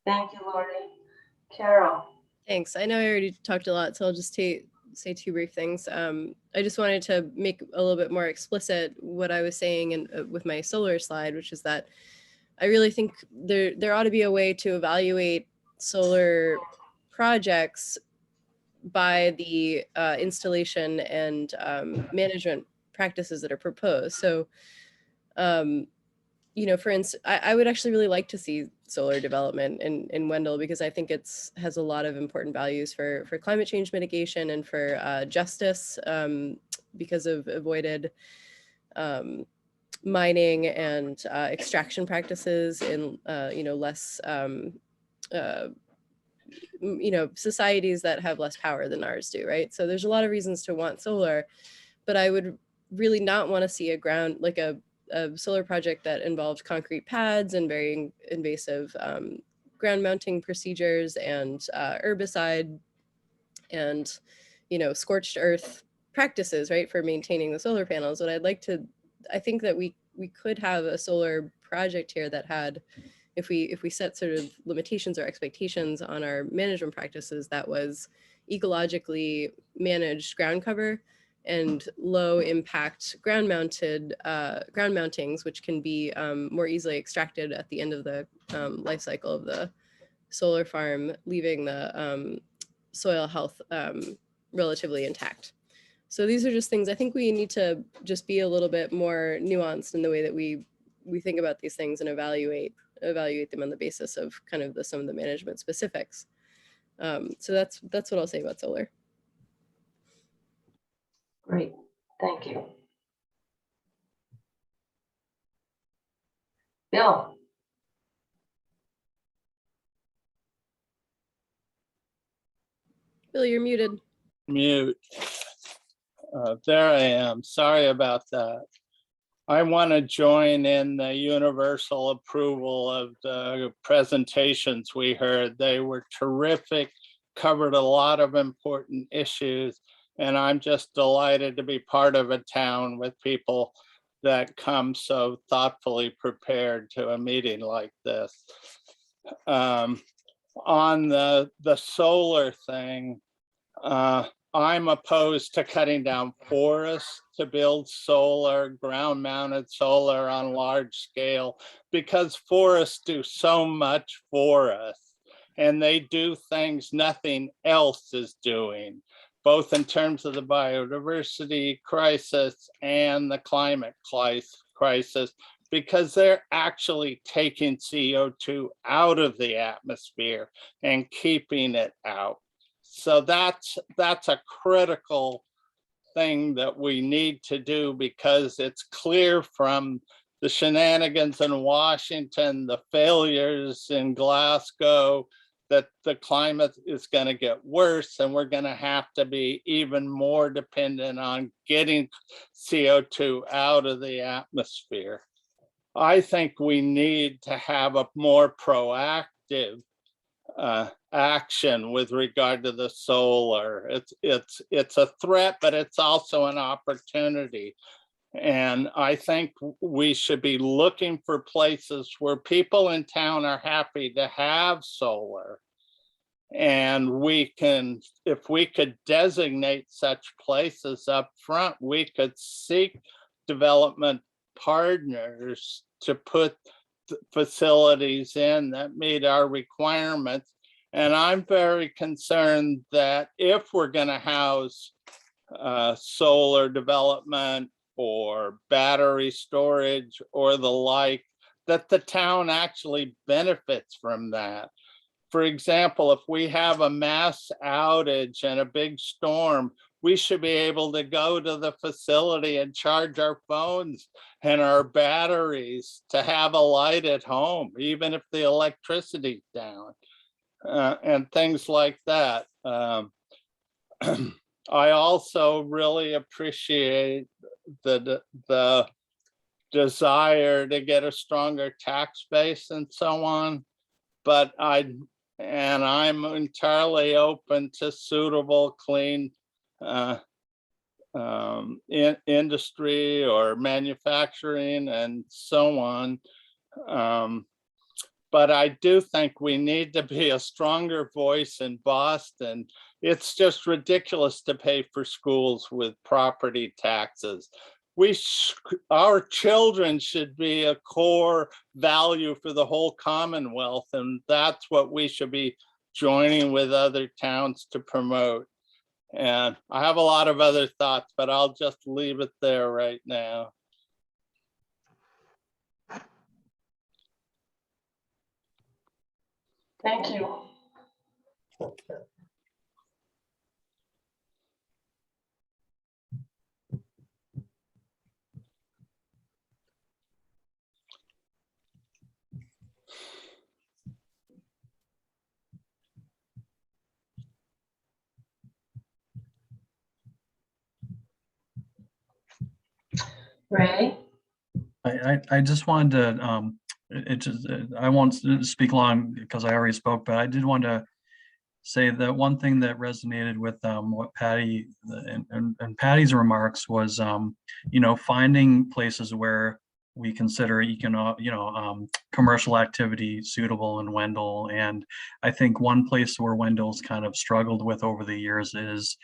Thank you, Lori. Carol. Thanks. I know I already talked a lot, so I'll just say two brief things. I just wanted to make a little bit more explicit what I was saying with my solar slide, which is that I really think there ought to be a way to evaluate solar projects by the installation and management practices that are proposed. So, you know, for instance, I would actually really like to see solar development in Wendell, because I think has a lot of important values for climate change mitigation and for justice, because of avoided mining and extraction practices in you know, less you know, societies that have less power than ours do, right? So there's a lot of reasons to want solar, but I would really not want to see a solar project that involved concrete pads and very invasive ground mounting procedures and herbicide and, you know, scorched earth practices, right, for maintaining the solar panels. What I think that we could have a solar project here that had, if we set sort of limitations or expectations on our management practices, that was ecologically managed ground cover and low impact ground mountings, which can be more easily extracted at the end of the life cycle of the solar farm, leaving the soil health relatively intact. So these are just things I think we need to just be a little bit more nuanced in the way that we think about these things and evaluate them on the basis of kind of some of the management specifics. So that's what I'll say about solar. Great, thank you. Bill. Bill, you're muted. Mute. There I am. Sorry about that. I want to join in the universal approval of the presentations we heard. They were terrific, covered a lot of important issues, and I'm just delighted to be part of a town with people that come so thoughtfully prepared to a meeting like this. On the solar thing, I'm opposed to cutting down forests to build solar, ground mounted solar on large scale, because forests do so much for us and they do things nothing else is doing, both in terms of the biodiversity crisis and the climate crisis, because they're actually taking CO2 out of the atmosphere and keeping it out. So that's a critical thing that we need to do, because it's clear from the shenanigans in Washington, the failures in Glasgow, that the climate is going to get worse, and we're going to have to be even more dependent on getting CO2 out of the atmosphere. I think we need to have a more proactive action with regard to the solar. It's a threat, but it's also an opportunity. And I think we should be looking for places where people in town are happy to have solar. And we can, if we could designate such places up front, we could seek development partners to put facilities in that meet our requirements. And I'm very concerned that if we're going to house solar development or battery storage or the like, that the town actually benefits from that. For example, if we have a mass outage and a big storm, we should be able to go to the facility and charge our phones and our batteries to have a light at home, even if the electricity's down, and things like that. I also really appreciate the desire to get a stronger tax base and so on, but I'm entirely open to suitable, clean industry or manufacturing and so on. But I do think we need to be a stronger voice in Boston. It's just ridiculous to pay for schools with property taxes. Our children should be a core value for the whole Commonwealth, and that's what we should be joining with other towns to promote. And I have a lot of other thoughts, but I'll just leave it there right now. Thank you. Ray? I just wanted to, I won't speak long because I already spoke, but I did want to say that one thing that resonated with what Patty and Patty's remarks was, finding places where we consider commercial activity suitable in Wendell. And I think one place where Wendell's kind of struggled with over the years is,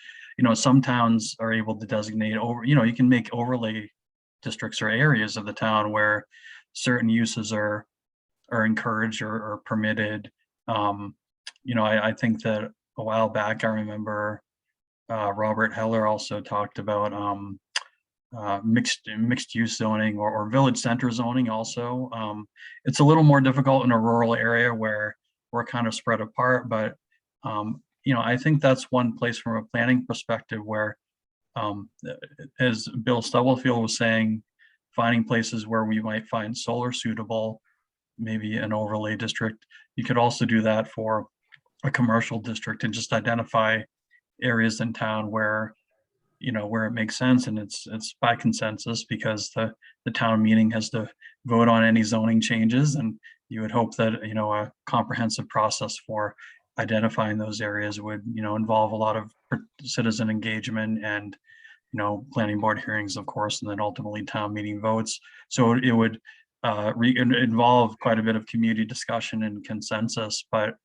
some towns are able to designate you can make overlay districts or areas of the town where certain uses are encouraged or permitted. I think that a while back, I remember Robert Heller also talked about mixed use zoning or village center zoning also. It's a little more difficult in a rural area where we're kind of spread apart, but I think that's one place from a planning perspective where, as Bill Stubblefield was saying, finding places where we might find solar suitable, maybe an overlay district. You could also do that for a commercial district and just identify areas in town where it makes sense, and it's by consensus because the town meeting has to vote on any zoning changes, and you would hope that a comprehensive process for identifying those areas would involve a lot of citizen engagement and planning board hearings, of course, and then ultimately town meeting votes. So it would involve quite a bit of community discussion and consensus. But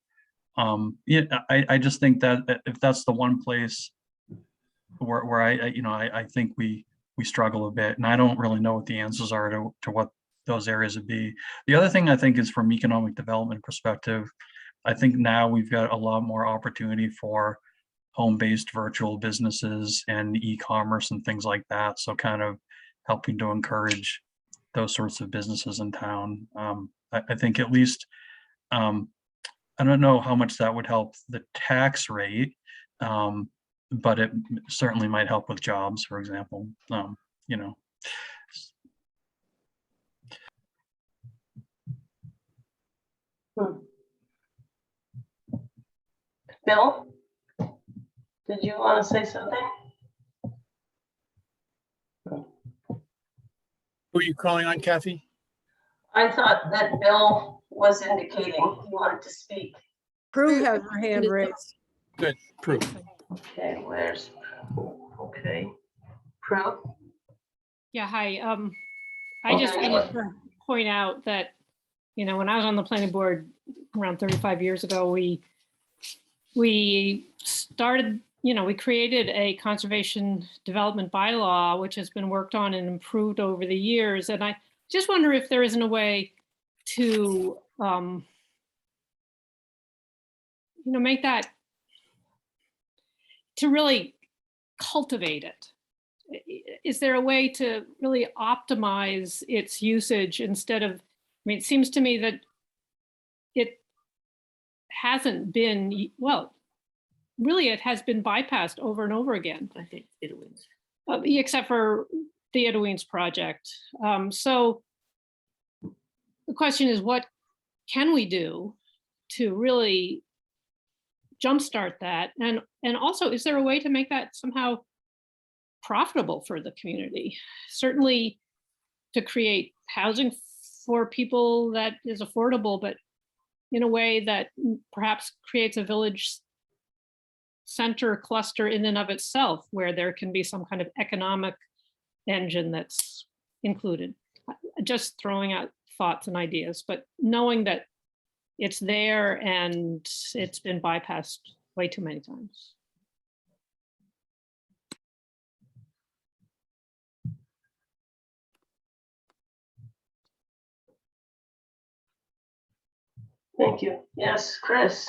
I just think that if that's the one place where I think we struggle a bit, and I don't really know what the answers are to what those areas would be. The other thing I think is from economic development perspective, I think now we've got a lot more opportunity for home-based virtual businesses and e-commerce and things like that. So kind of helping to encourage those sorts of businesses in town. I think at least, I don't know how much that would help the tax rate, but it certainly might help with jobs, for example. Bill? Did you want to say something? Who are you calling on, Kathy? I thought that Bill was indicating he wanted to speak. Prue has her hand raised. Good, Prue. Okay, where's, okay. Prue? Yeah, hi. I just Okay. wanted to point out that, when I was on the planning board around 35 years ago, we started, we created a conservation development bylaw, which has been worked on and improved over the years. And I just wonder if there isn't a way to, make that, to really cultivate it. Is there a way to really optimize its usage instead of, it seems to me that it hasn't been, well, really it has been bypassed over and over again. I think Idoween's. Except for the Idoween's project. So the question is, what can we do to really jumpstart that? And also, is there a way to make that somehow profitable for the community? Certainly to create housing for people that is affordable, but in a way that perhaps creates a village center cluster in and of itself, where there can be some kind of economic engine that's included. Just throwing out thoughts and ideas, but knowing that it's there and it's been bypassed way too many times. Thank you. Yes, Chris.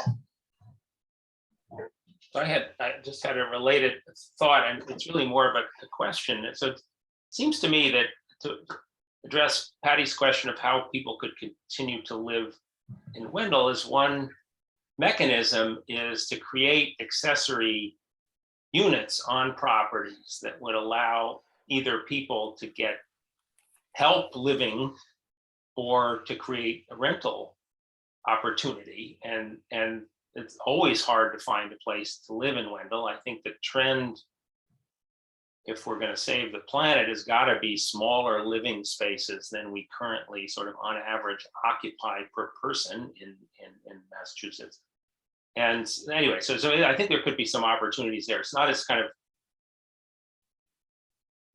So I just had a related thought, and it's really more of a question. So it seems to me that to address Patty's question of how people could continue to live in Wendell, is one mechanism is to create accessory units on properties that would allow either people to get help living or to create a rental opportunity. And it's always hard to find a place to live in Wendell. I think the trend, if we're going to save the planet, has got to be smaller living spaces than we currently sort of on average occupy per person in Massachusetts. And anyway, so I think there could be some opportunities there. It's not as kind of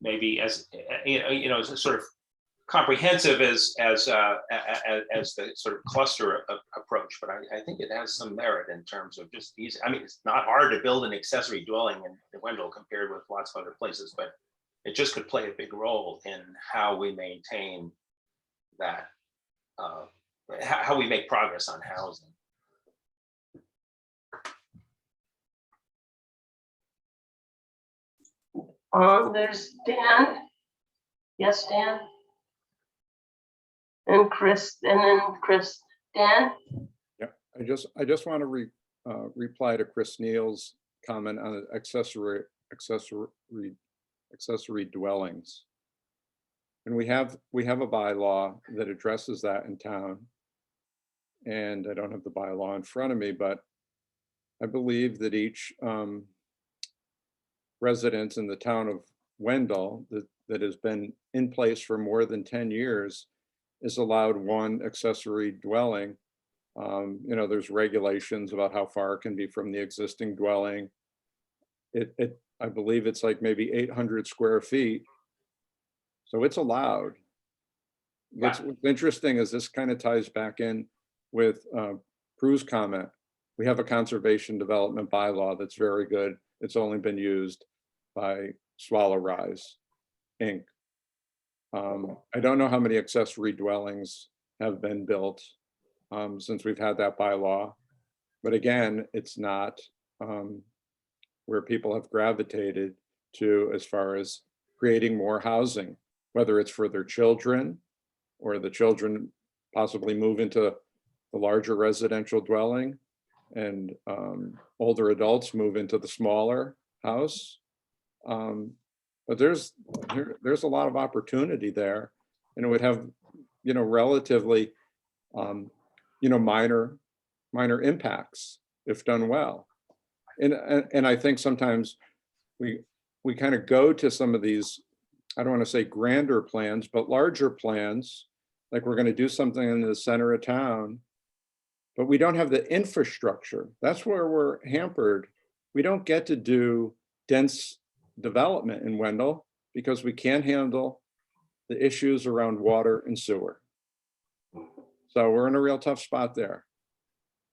maybe as as sort of comprehensive as the sort of cluster approach, but I think it has some merit in terms of just easy. I mean, it's not hard to build an accessory dwelling in Wendell compared with lots of other places, but it just could play a big role in how we maintain that, how we make progress on housing. There's Dan. Yes, Dan. And Chris, and then Chris. Dan? Yeah, I just want to reply to Chris Neal's comment on accessory dwellings. And we have a bylaw that addresses that in town. And I don't have the bylaw in front of me, but I believe that each resident in the town of Wendell that has been in place for more than 10 years is allowed one accessory dwelling. There's regulations about how far it can be from the existing dwelling. I believe it's like maybe 800 square feet. So it's allowed. What's interesting is this kind of ties back in with Prue's comment. We have a conservation development bylaw that's very good. It's only been used by Swallow Rise, Inc. I don't know how many accessory dwellings have been built since we've had that bylaw. But again, it's not where people have gravitated to as far as creating more housing, whether it's for their children or the children possibly move into the larger residential dwelling and older adults move into the smaller house. But there's a lot of opportunity there, and it would have, relatively, minor impacts if done well. And I think sometimes we kind of go to some of these, I don't want to say grander plans, but larger plans, like we're going to do something in the center of town, but we don't have the infrastructure. That's where we're hampered. We don't get to do dense development in Wendell because we can't handle the issues around water and sewer. So we're in a real tough spot there.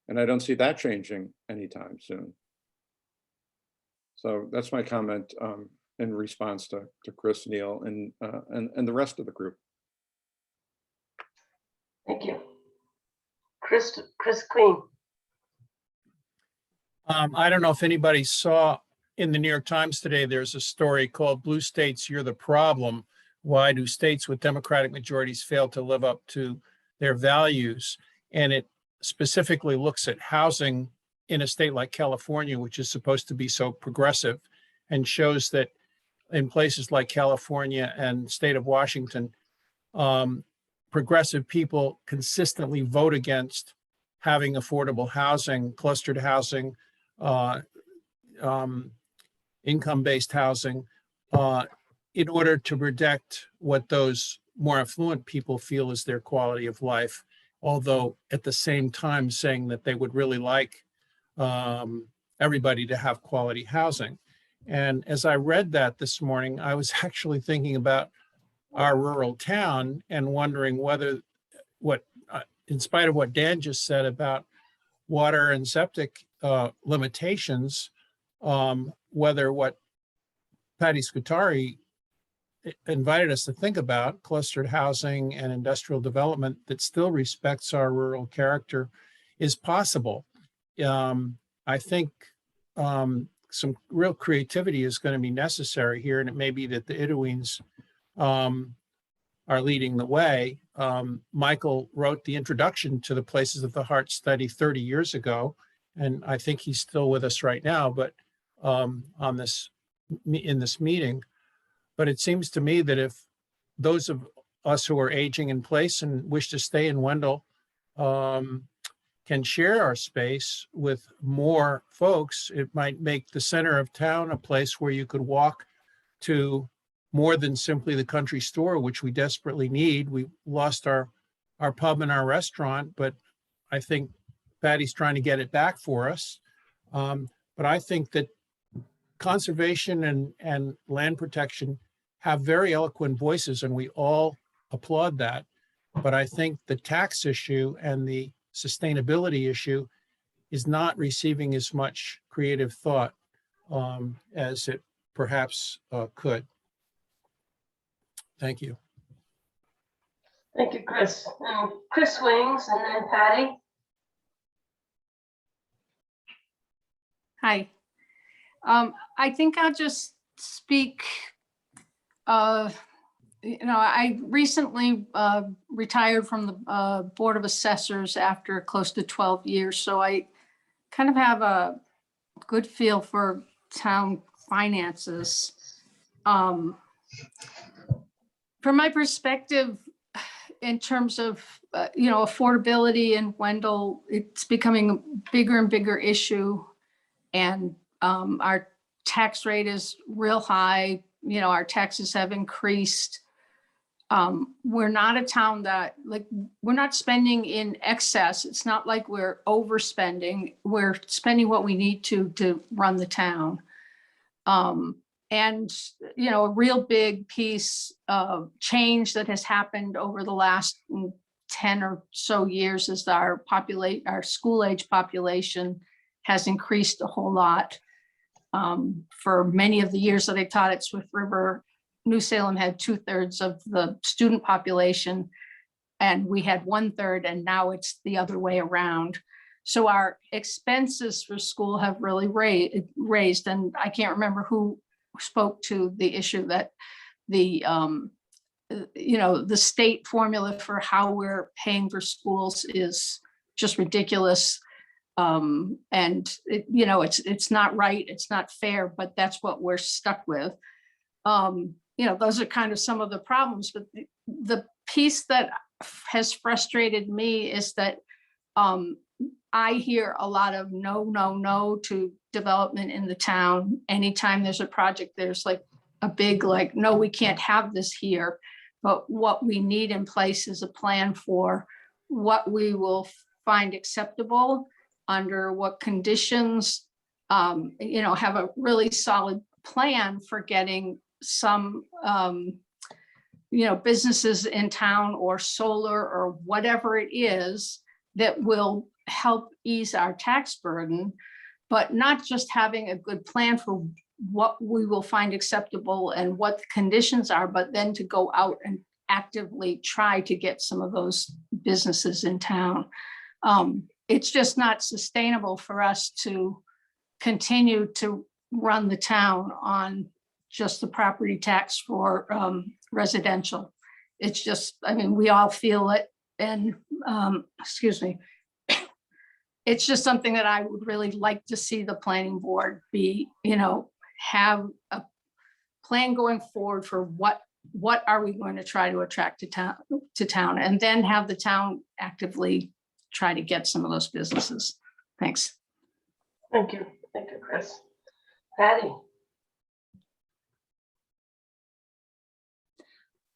And I don't see that changing anytime soon. So that's my comment in response to Chris, Neil, and the rest of the group. Thank you. Chris Queen. I don't know if anybody saw in the New York Times today, there's a story called Blue States, You're the Problem. Why do states with Democratic majorities fail to live up to their values? And it specifically looks at housing in a state like California, which is supposed to be so progressive, and shows that in places like California and state of Washington, progressive people consistently vote against having affordable housing, clustered housing, income-based housing, in order to protect what those more affluent people feel is their quality of life, although at the same time saying that they would really like everybody to have quality housing. And as I read that this morning, I was actually thinking about our rural town and wondering whether in spite of what Dan just said about water and septic limitations, whether what Patty Scutari invited us to think about, clustered housing and industrial development that still respects our rural character, is possible. I think some real creativity is going to be necessary here, and it may be that the Idoines are leading the way. Michael wrote the introduction to the Places of the Heart study 30 years ago, and I think he's still with us right now, but in this meeting. But it seems to me that if those of us who are aging in place and wish to stay in Wendell can share our space with more folks, it might make the center of town a place where you could walk to more than simply the country store, which we desperately need. We lost our pub and our restaurant, but I think Patty's trying to get it back for us. But I think that conservation and land protection have very eloquent voices, and we all applaud that. But I think the tax issue and the sustainability issue is not receiving as much creative thought as it perhaps could. Thank you. Thank you, Chris. Chris Wings and then Patty. Hi. I think I'll just speak. I recently retired from the Board of Assessors after close to 12 years. So I kind of have a good feel for town finances. From my perspective, in terms of, affordability in Wendell, it's becoming a bigger and bigger issue. And our tax rate is real high. Our taxes have increased. We're not a town that, we're not spending in excess. It's not like we're overspending. We're spending what we need to run the town. And, a real big piece of change that has happened over the last 10 or so years is our school age population has increased a whole lot. For many of the years that I taught at Swift River, New Salem had 2/3 of the student population, and we had 1/3, and now it's the other way around. So our expenses for school have really raised, and I can't remember who spoke to the issue that the state formula for how we're paying for schools is just ridiculous. And it's not right, it's not fair, but that's what we're stuck with. Those are kind of some of the problems, but the piece that has frustrated me is that I hear a lot of no to development in the town. Anytime there's a project, there's a big no, we can't have this here. But what we need in place is a plan for what we will find acceptable, under what conditions, have a really solid plan for getting some, businesses in town or solar or whatever it is that will help ease our tax burden, but not just having a good plan for what we will find acceptable and what the conditions are, but then to go out and actively try to get some of those businesses in town. It's just not sustainable for us to continue to run the town on just the property tax for residential. It's just, I mean, we all feel it, and excuse me. It's just something that I would really like to see the planning board be, have a plan going forward for what are we going to try to attract to town, and then have the town actively try to get some of those businesses. Thanks. Thank you, Chris. Patty?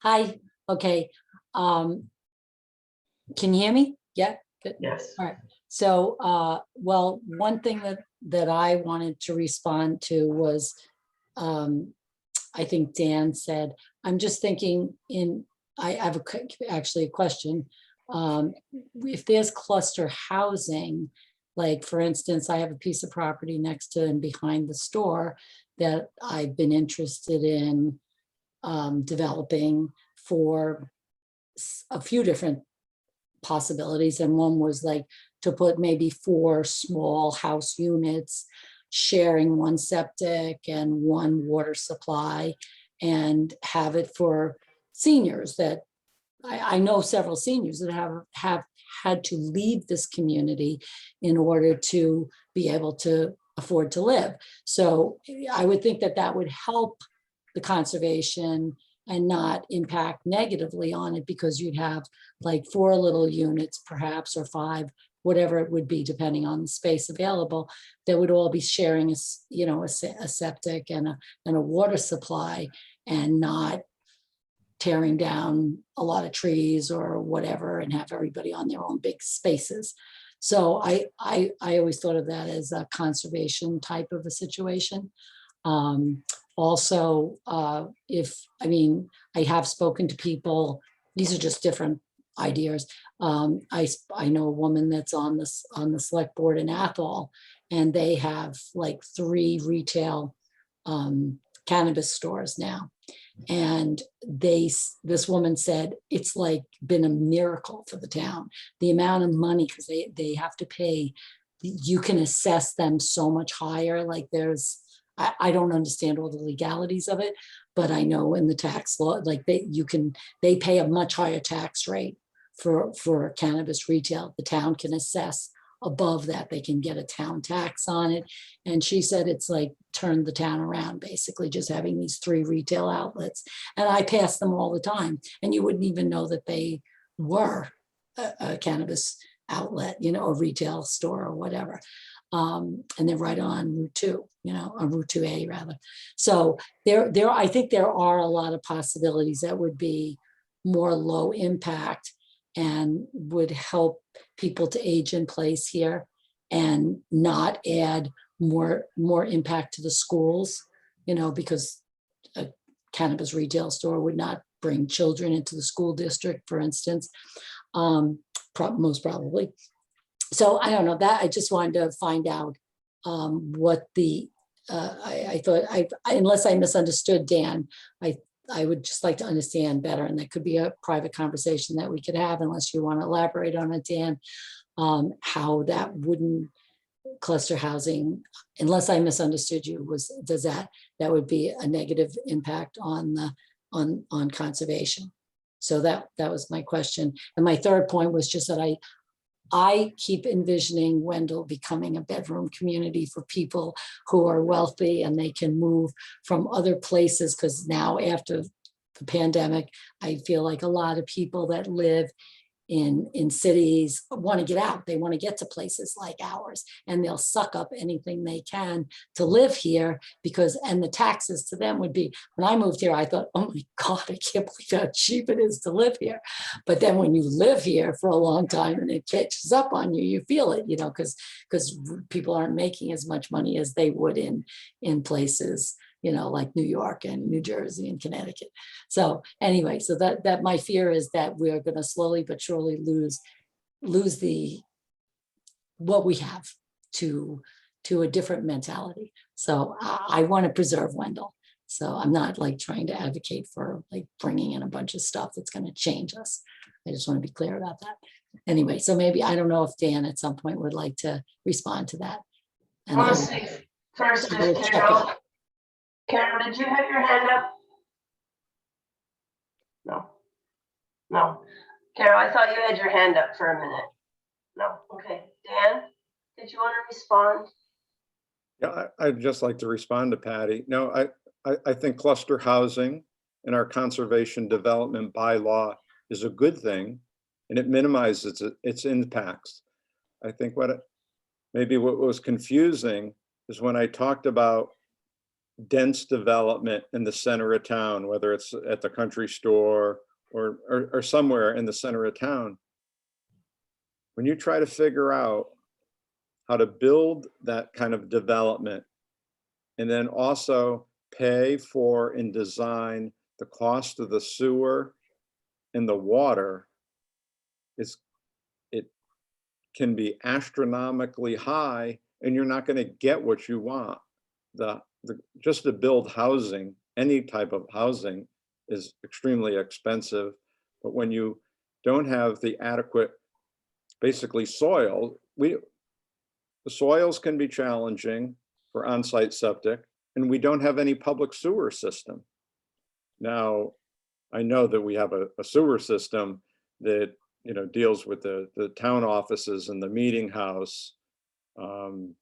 Hi, okay. Can you hear me? Yeah, good. Yes. All right. So, well, one thing that I wanted to respond to was, I think Dan said, I'm just thinking I have actually a question. If there's cluster housing, like for instance, I have a piece of property next to and behind the store that I've been interested in developing for a few different possibilities. And one was like to put maybe 4 small house units sharing one septic and one water supply, and have it for seniors that I know several seniors that have had to leave this community in order to be able to afford to live. So I would think that that would help the conservation and not impact negatively on it, because you'd have like 4 little units perhaps, or 5, whatever it would be, depending on the space available, that would all be sharing a septic and a water supply, and not tearing down a lot of trees or whatever, and have everybody on their own big spaces. So I always thought of that as a conservation type of a situation. Also, I have spoken to people, these are just different ideas. I know a woman that's on the select board in Athol, and they have like 3 retail cannabis stores now. And this woman said it's like been a miracle for the town, the amount of money, because they have to pay, you can assess them so much higher. Like I don't understand all the legalities of it, but I know in the tax law, like they pay a much higher tax rate for cannabis retail. The town can assess above that, they can get a town tax on it. And she said it's like turned the town around, basically just having these 3 retail outlets. And I pass them all the time, and you wouldn't even know that they were a cannabis outlet, a retail store or whatever. And they're right on Route 2, on Route 2A rather. So I think there are a lot of possibilities that would be more low impact and would help people to age in place here, and not add more impact to the schools, because a cannabis retail store would not bring children into the school district, for instance, most probably. So I don't know, that I just wanted to find out what I thought, unless I misunderstood Dan, I would just like to understand better, and that could be a private conversation that we could have, unless you want to elaborate on it, Dan, how that wouldn't cluster housing, unless I misunderstood you, that would be a negative impact on conservation. So that was my question. And my third point was just that I keep envisioning Wendell becoming a bedroom community for people who are wealthy and they can move from other places, because now after the pandemic, I feel like a lot of people that live in cities want to get out. They want to get to places like ours, and they'll suck up anything they can to live here, and the taxes to them would be, when I moved here, I thought, oh my God, I can't believe how cheap it is to live here. But then when you live here for a long time and it catches up on you, you feel it, because people aren't making as much money as they would in places you know, like New York and New Jersey and Connecticut. So anyway, so that my fear is that we're going to slowly but surely lose what we have to a different mentality. So I want to preserve Wendell. So I'm not like trying to advocate for like bringing in a bunch of stuff that's going to change us. I just want to be clear about that. Anyway, so maybe, I don't know if Dan at some point would like to respond to that. I want to say first, just Carol. Carol, did you have your hand up? No. No. Carol, I thought you had your hand up for a minute. No. Okay. Dan, did you want to respond? Yeah, I'd just like to respond to Patty. No, I think cluster housing in our conservation development bylaw is a good thing, and it minimizes its impacts. I think maybe what was confusing is when I talked about dense development in the center of town, whether it's at the country store or somewhere in the center of town. When you try to figure out how to build that kind of development and then also pay for and design the cost of the sewer and the water, it can be astronomically high, and you're not going to get what you want. Just to build housing, any type of housing, is extremely expensive. But when you don't have the adequate, basically soil, the soils can be challenging for on-site septic, and we don't have any public sewer system. Now, I know that we have a sewer system that, you know, deals with the town offices and the meeting house, and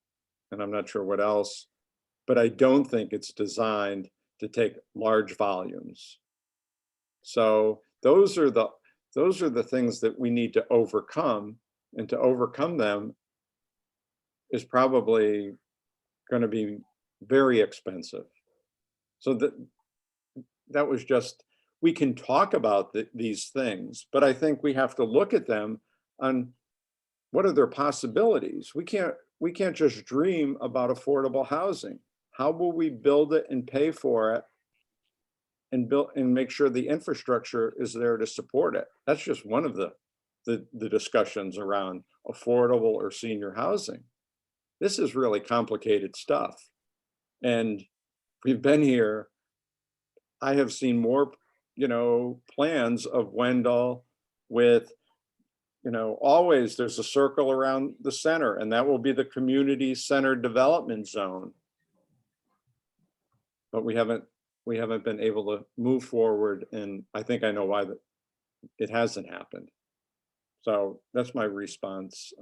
I'm not sure what else, but I don't think it's designed to take large volumes. So those are the things that we need to overcome, and to overcome them is probably going to be very expensive. So that was just, we can talk about these things, but I think we have to look at them on what are their possibilities. We can't just dream about affordable housing. How will we build it and pay for it and make sure the infrastructure is there to support it? That's just one of the discussions around affordable or senior housing. This is really complicated stuff. And we've been here. I have seen more, you know, plans of Wendell with, you know, always there's a circle around the center, and that will be the community center development zone. But we haven't been able to move forward, and I think I know why it hasn't happened. So that's my response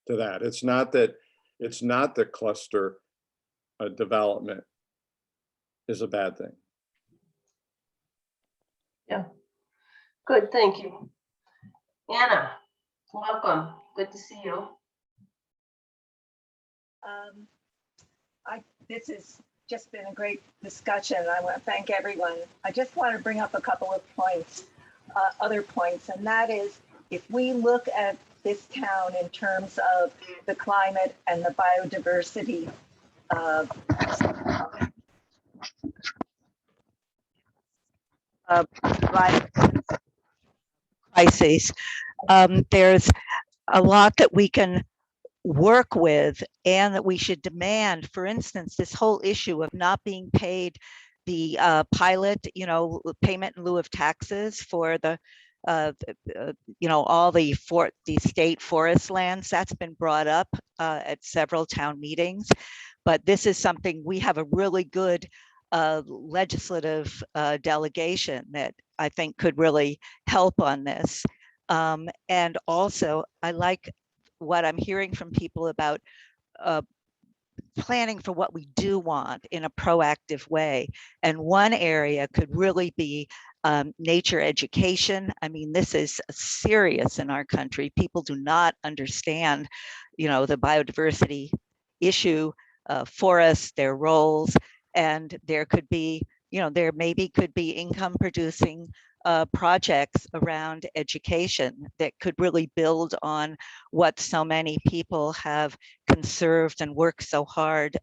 to that. It's not that cluster development is a bad thing. Yeah. Good, thank you. Anna, welcome. Good to see you. This has just been a great discussion. I want to thank everyone. I just want to bring up a couple of points, other points, and that is, if we look at this town in terms of the climate and the biodiversity crises, there's a lot that we can work with and that we should demand. For instance, this whole issue of not being paid the pilot, you know, payment in lieu of taxes for the you know, all the state forest lands, that's been brought up at several town meetings. But this is something, we have a really good legislative delegation that I think could really help on this. And also, I like what I'm hearing from people about planning for what we do want in a proactive way. And one area could really be nature education. I mean, this is serious in our country. People do not understand, you know, the biodiversity issue, forests, their roles, and there could be, you know, there maybe could be income producing projects around education that could really build on what so many people have conserved and worked so hard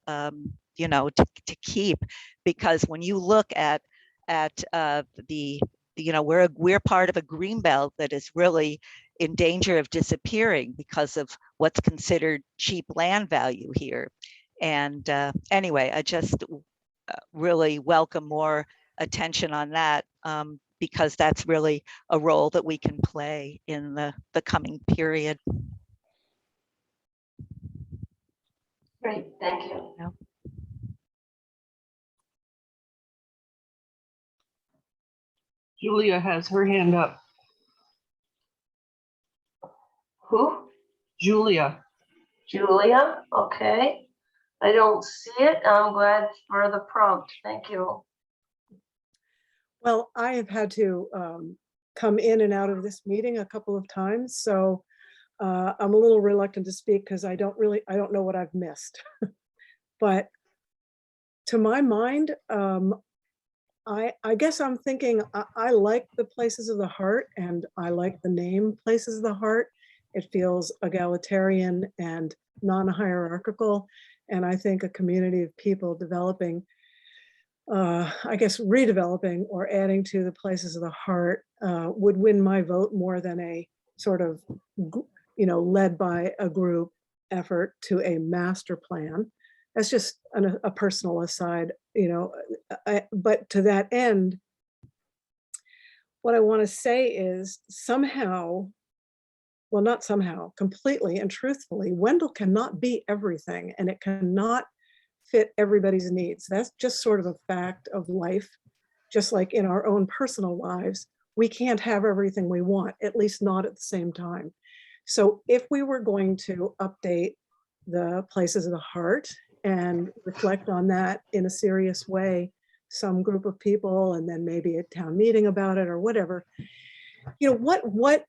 to keep, because when you look at the, we're part of a green belt that is really in danger of disappearing because of what's considered cheap land value here. And anyway, I just really welcome more attention on that, because that's really a role that we can play in the coming period. Great, thank you. Yeah. Julia has her hand up. Who? Julia. Julia, okay. I don't see it. I'm glad for the prompt. Thank you. Well, I have had to come in and out of this meeting a couple of times, so I'm a little reluctant to speak because I don't know what I've missed. But to my mind, I guess I'm thinking I like the Places of the Heart, and I like the name Places of the Heart. It feels egalitarian and non-hierarchical, and I think a community of people developing, I guess redeveloping or adding to the Places of the Heart would win my vote more than a sort of, led by a group effort to a master plan. That's just a personal aside, but to that end, what I want to say is somehow, well, not somehow, completely and truthfully, Wendell cannot be everything, and it cannot fit everybody's needs. That's just sort of a fact of life. Just like in our own personal lives, we can't have everything we want, at least not at the same time. So if we were going to update the Places of the Heart and reflect on that in a serious way, some group of people, and then maybe a town meeting about it or whatever, what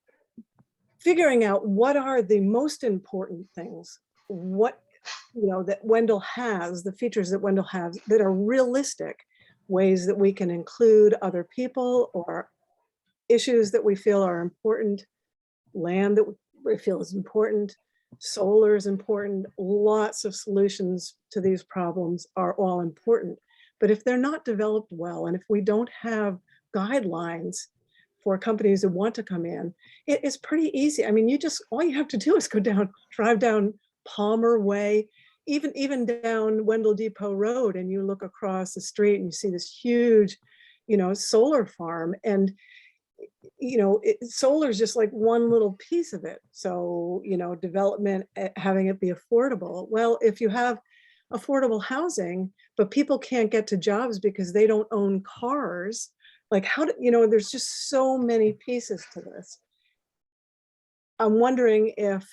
figuring out what are the most important things, that Wendell has, the features that Wendell has that are realistic, ways that we can include other people or issues that we feel are important, land that we feel is important, solar is important, lots of solutions to these problems are all important. But if they're not developed well, and if we don't have guidelines for companies that want to come in, it is pretty easy. I mean, all you have to do is drive down Palmer Way, even down Wendell Depot Road, and you look across the street and you see this huge, solar farm. And, solar is just like one little piece of it. So, development, having it be affordable. Well, if you have affordable housing, but people can't get to jobs because they don't own cars, like there's just so many pieces to this. I'm wondering if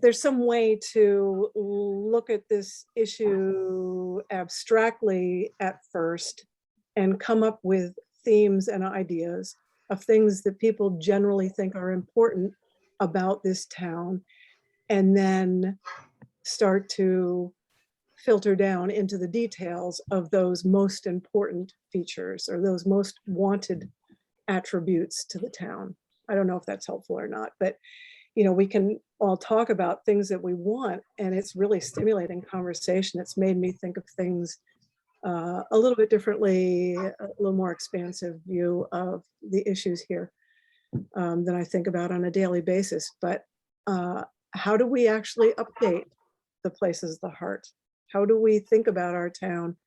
there's some way to look at this issue abstractly at first and come up with themes and ideas of things that people generally think are important about this town, and then start to filter down into the details of those most important features or those most wanted attributes to the town. I don't know if that's helpful or not, but we can all talk about things that we want, and it's really stimulating conversation. It's made me think of things a little bit differently, a little more expansive view of the issues here than I think about on a daily basis. But how do we actually update the Places of the Heart? How do we think about our town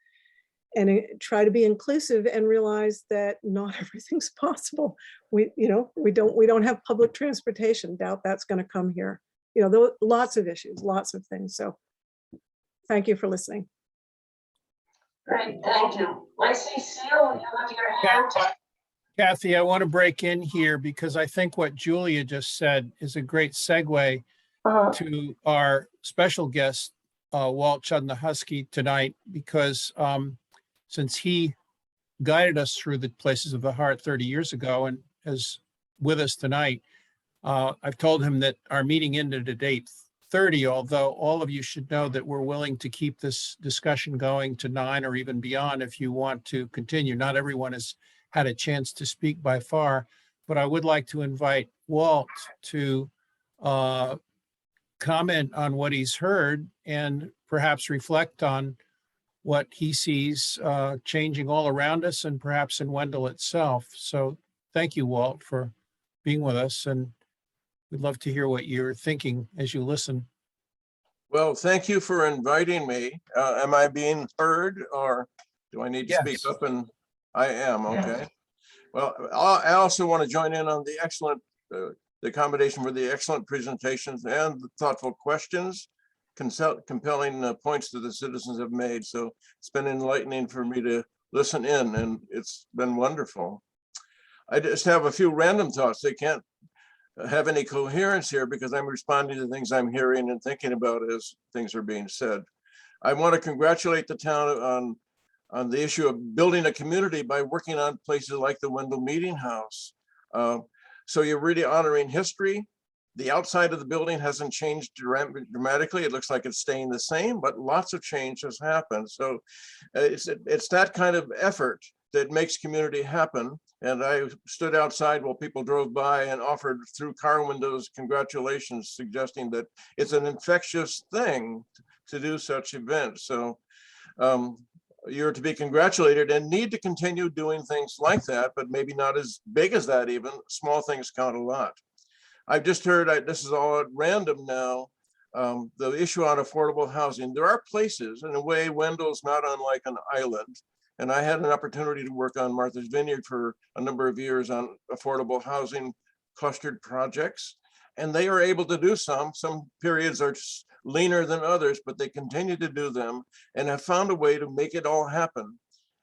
and try to be inclusive and realize that not everything's possible? We don't have public transportation. Doubt that's going to come here. Lots of issues, lots of things. So thank you for listening. Great, thank you. I see Seal, you have your hand. Kathy, I want to break in here because I think what Julia just said is a great segue to our special guest, Walt Chudnahusky, tonight, because since he guided us through the Places of the Heart 30 years ago and is with us tonight, I've told him that our meeting ended at 8:30, although all of you should know that we're willing to keep this discussion going to 9 or even beyond if you want to continue. Not everyone has had a chance to speak by far, but I would like to invite Walt to comment on what he's heard and perhaps reflect on what he sees changing all around us and perhaps in Wendell itself. So thank you, Walt, for being with us, and we'd love to hear what you're thinking as you listen. Well, thank you for inviting me. Am I being heard, or do I need to speak Yes. up? And I am, okay. Well, I also want to join in on the excellent, the accommodation for the excellent presentations and the thoughtful questions, compelling points that the citizens have made. So it's been enlightening for me to listen in, and it's been wonderful. I just have a few random thoughts. They can't have any coherence here because I'm responding to things I'm hearing and thinking about as things are being said. I want to congratulate the town on the issue of building a community by working on places like the Wendell Meeting House. So you're really honoring history. The outside of the building hasn't changed dramatically. It looks like it's staying the same, but lots of change has happened. So it's that kind of effort that makes community happen. And I stood outside while people drove by and offered through car windows congratulations, suggesting that it's an infectious thing to do such events. So you're to be congratulated and need to continue doing things like that, but maybe not as big as that even. Small things count a lot. I've just heard, this is all at random now, the issue on affordable housing. There are places, in a way, Wendell's not unlike an island. And I had an opportunity to work on Martha's Vineyard for a number of years on affordable housing clustered projects. And they are able to do some periods are leaner than others, but they continue to do them and have found a way to make it all happen.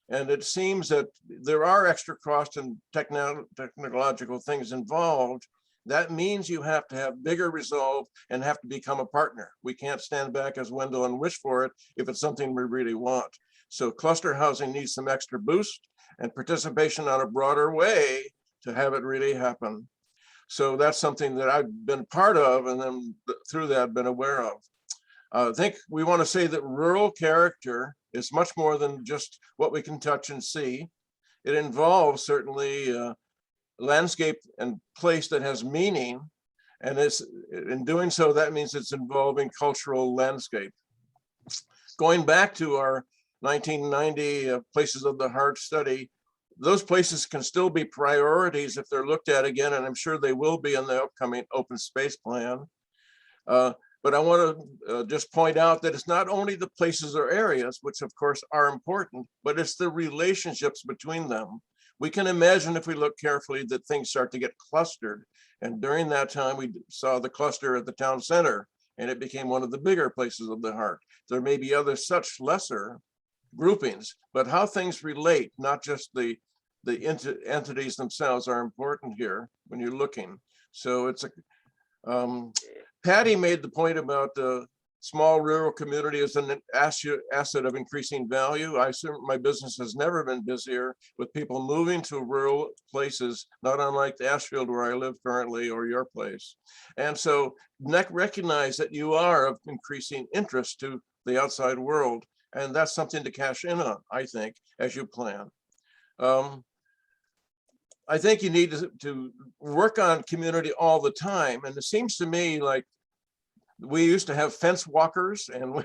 And it seems that there are extra costs and technological things involved. That means you have to have bigger resolve and have to become a partner. We can't stand back as Wendell and wish for it if it's something we really want. So cluster housing needs some extra boost and participation on a broader way to have it really happen. So that's something that I've been part of, and then through that been aware of. I think we want to say that rural character is much more than just what we can touch and see. It involves certainly landscape and place that has meaning. And it's in doing so, that means it's involving cultural landscape. Going back to our 1990 Places of the Heart study, those places can still be priorities if they're looked at again, and I'm sure they will be in the upcoming open space plan. But I want to just point out that it's not only the places or areas, which of course are important, but it's the relationships between them. We can imagine if we look carefully that things start to get clustered. And during that time, we saw the cluster at the town center, and it became one of the bigger places of the heart. There may be other such lesser groupings, but how things relate, not just the entities themselves, are important here when you're looking. So it's a, Patty made the point about the small rural community as an asset of increasing value. I assume my business has never been busier with people moving to rural places, not unlike Ashfield where I live currently or your place. And so recognize that you are of increasing interest to the outside world. And that's something to cash in on, I think, as you plan. I think you need to work on community all the time. And it seems to me like we used to have fence walkers, and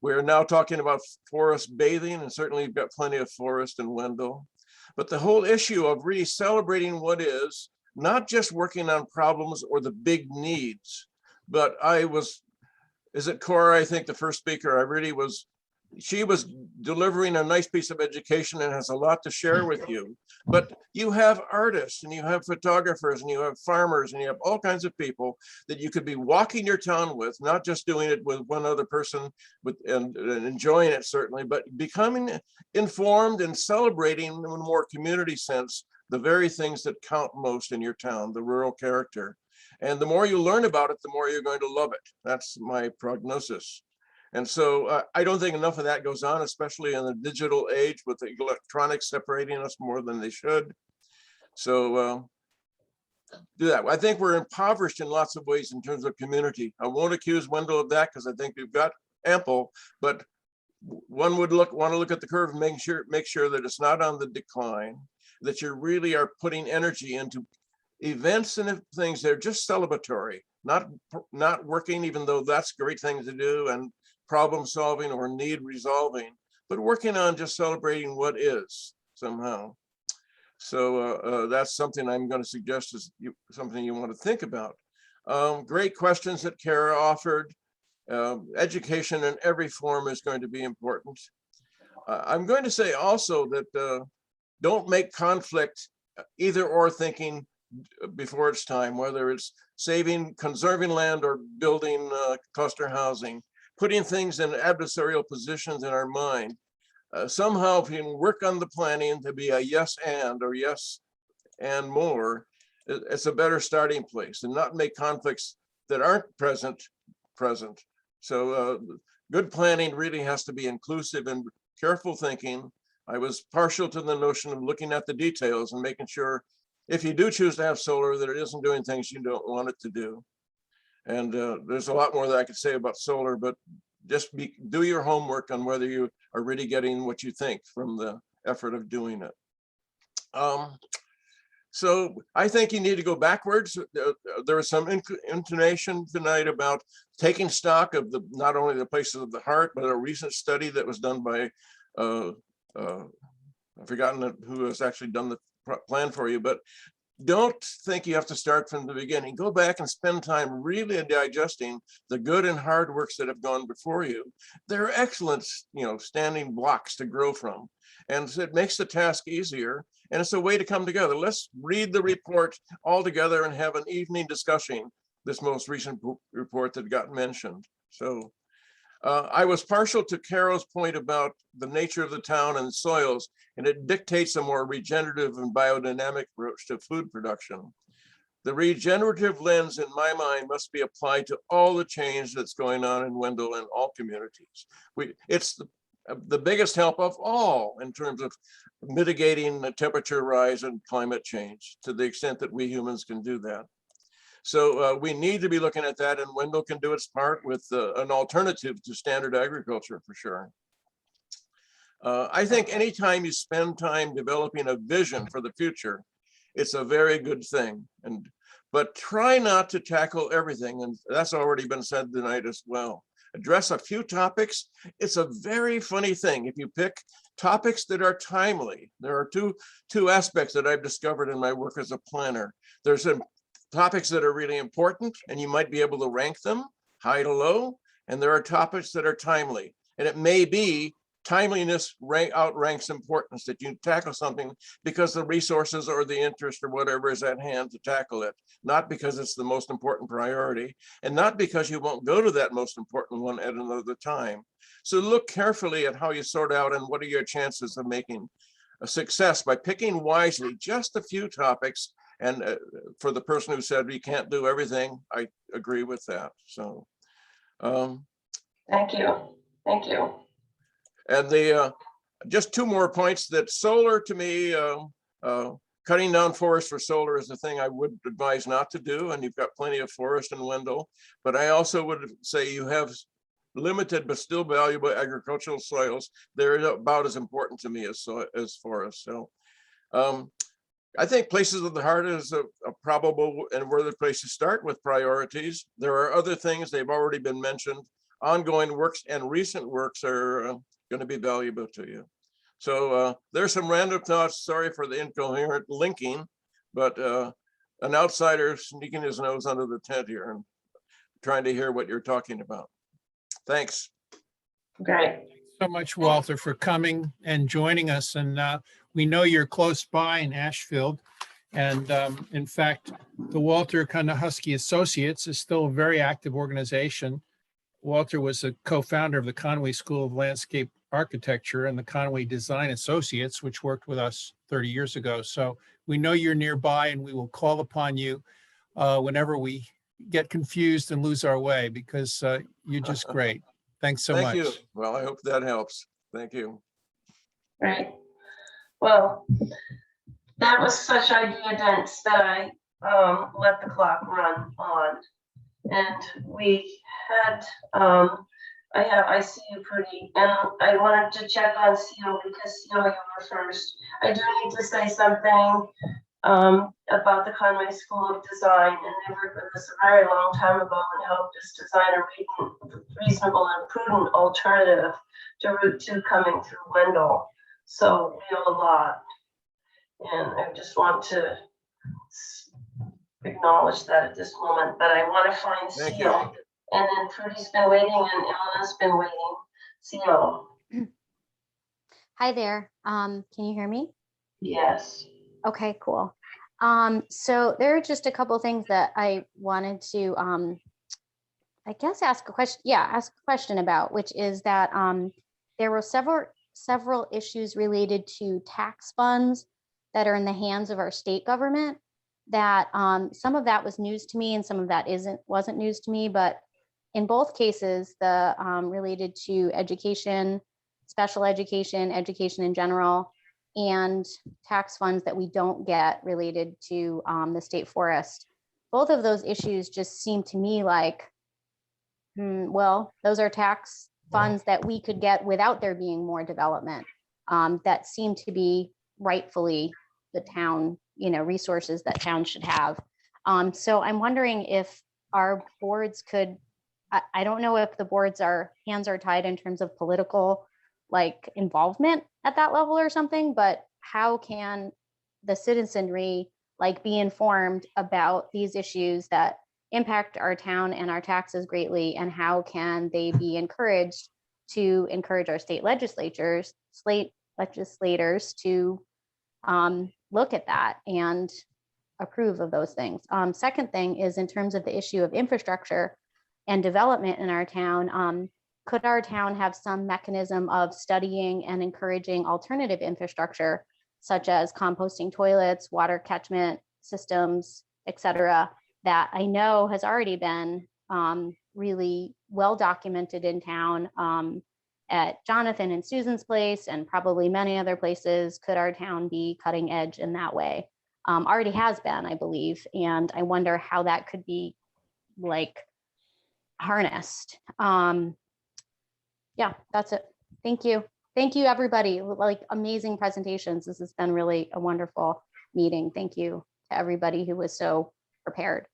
we're now talking about forest bathing, and certainly you've got plenty of forest in Wendell. But the whole issue of really celebrating what is, not just working on problems or the big needs, but is it Cora, I think the first speaker, she was delivering a nice piece of education and has a lot to share with you. But you have artists and you have photographers and you have farmers and you have all kinds of people that you could be walking your town with, not just doing it with one other person and enjoying it certainly, but becoming informed and celebrating in a more community sense, the very things that count most in your town, the rural character. And the more you learn about it, the more you're going to love it. That's my prognosis. And so I don't think enough of that goes on, especially in the digital age with the electronics separating us more than they should. So do that. I think we're impoverished in lots of ways in terms of community. I won't accuse Wendell of that because I think we've got ample, but one would want to look at the curve and make sure that it's not on the decline, that you really are putting energy into events and things, they're just celebratory, not working, even though that's a great thing to do, and problem solving or need resolving, but working on just celebrating what is somehow. So that's something I'm going to suggest is something you want to think about. Great questions that Kara offered. Education in every form is going to be important. I'm going to say also that don't make conflict either or thinking before it's time, whether it's conserving land or building cluster housing, putting things in adversarial positions in our mind. Somehow if you can work on the planning to be a yes and or yes and more, it's a better starting place, and not make conflicts that aren't present. So good planning really has to be inclusive and careful thinking. I was partial to the notion of looking at the details and making sure if you do choose to have solar that it isn't doing things you don't want it to do. And there's a lot more that I could say about solar, but just do your homework on whether you are really getting what you think from the effort of doing it. So I think you need to go backwards. There was some intonation tonight about taking stock of not only the places of the heart, but a recent study that was done by, I've forgotten who has actually done the plan for you, but don't think you have to start from the beginning. Go back and spend time really digesting the good and hard works that have gone before you. They're excellent, standing blocks to grow from. And so it makes the task easier. And it's a way to come together. Let's read the report all together and have an evening discussion, this most recent report that got mentioned. So I was partial to Carol's point about the nature of the town and soils, and it dictates a more regenerative and biodynamic approach to food production. The regenerative lens, in my mind, must be applied to all the change that's going on in Wendell and all communities. It's the biggest help of all in terms of mitigating the temperature rise and climate change to the extent that we humans can do that. So we need to be looking at that, and Wendell can do its part with an alternative to standard agriculture for sure. I think anytime you spend time developing a vision for the future, it's a very good thing. But try not to tackle everything, and that's already been said tonight as well. Address a few topics. It's a very funny thing. If you pick topics that are timely, there are two aspects that I've discovered in my work as a planner. There's some topics that are really important, and you might be able to rank them high to low, and there are topics that are timely. And it may be timeliness outranks importance, that you tackle something because the resources or the interest or whatever is at hand to tackle it, not because it's the most important priority, and not because you won't go to that most important one at another time. So look carefully at how you sort out and what are your chances of making a success by picking wisely just a few topics. And for the person who said we can't do everything, I agree with that. So thank you. And just two more points, that solar to me, cutting down forest for solar is the thing I would advise not to do. And you've got plenty of forest in Wendell, but I also would say you have limited but still valuable agricultural soils. They're about as important to me as forest. So I think places of the heart is a probable and worthy place to start with priorities. There are other things, they've already been mentioned. Ongoing works and recent works are going to be valuable to you. So there's some random thoughts. Sorry for the incoherent linking, but an outsider sneaking his nose under the tent here and trying to hear what you're talking about. Thanks. Great. So much, Walter, for coming and joining us. And we know you're close by in Ashfield. And in fact, the Walter Kanahusky Associates is still a very active organization. Walter was a co-founder of the Conway School of Landscape Architecture and the Conway Design Associates, which worked with us 30 years ago. So we know you're nearby, and we will call upon you whenever we get confused and lose our way, because you're just great. Thanks so much. Thank you. Well, I hope that helps. Thank you. Right. Well, that was such idea dense that I let the clock run on. And we had, I see you pretty, and I wanted to check on Seal because Seal, you were first. I do need to say something. about the Conway School of Design, and they worked with us a very long time ago and helped us design a reasonable and prudent alternative to Route 2 coming through Wendell. So we owe a lot, and I just want to acknowledge that at this moment. But I want to find Thank Seal, and then Trudy's been waiting, and Elena's been waiting. Seal. Hi there. Can you hear me? Yes. Okay, cool. So there are just a couple things that I wanted to, I guess, ask a question. Yeah, ask a question about, which is that there were several issues related to tax funds that are in the hands of our state government. That some of that was news to me, and some of that wasn't news to me. But in both cases, the related to education, special education, education in general, and tax funds that we don't get related to the state forest. Both of those issues just seem to me like, well, those are tax funds that we could get without there being more development that seem to be rightfully the town, resources that towns should have. So I'm wondering if our boards could, I don't know if the boards hands are tied in terms of political involvement at that level or something, but how can the citizenry be informed about these issues that impact our town and our taxes greatly, and how can they be encouraged to encourage our state legislators to look at that and approve of those things. Second thing is in terms of the issue of infrastructure and development in our town, could our town have some mechanism of studying and encouraging alternative infrastructure, such as composting toilets, water catchment systems, et cetera, that I know has already been really well documented in town at Jonathan and Susan's place, and probably many other places? Could our town be cutting edge in that way? Already has been, I believe, and I wonder how that could be harnessed. Yeah, that's it. Thank you. Thank you, everybody. Amazing presentations. This has been really a wonderful meeting. Thank you to everybody who was so prepared.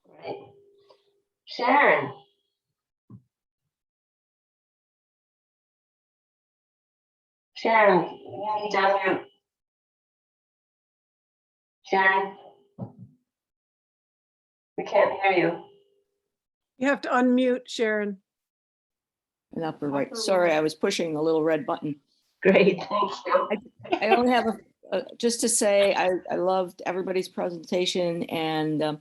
Right. Sharon. Sharon, you need to unmute. Sharon. We can't hear you. You have to unmute, Sharon. In upper right. Sorry, I was pushing the little red button. Great, thank you. I only have just to say I loved everybody's presentation, and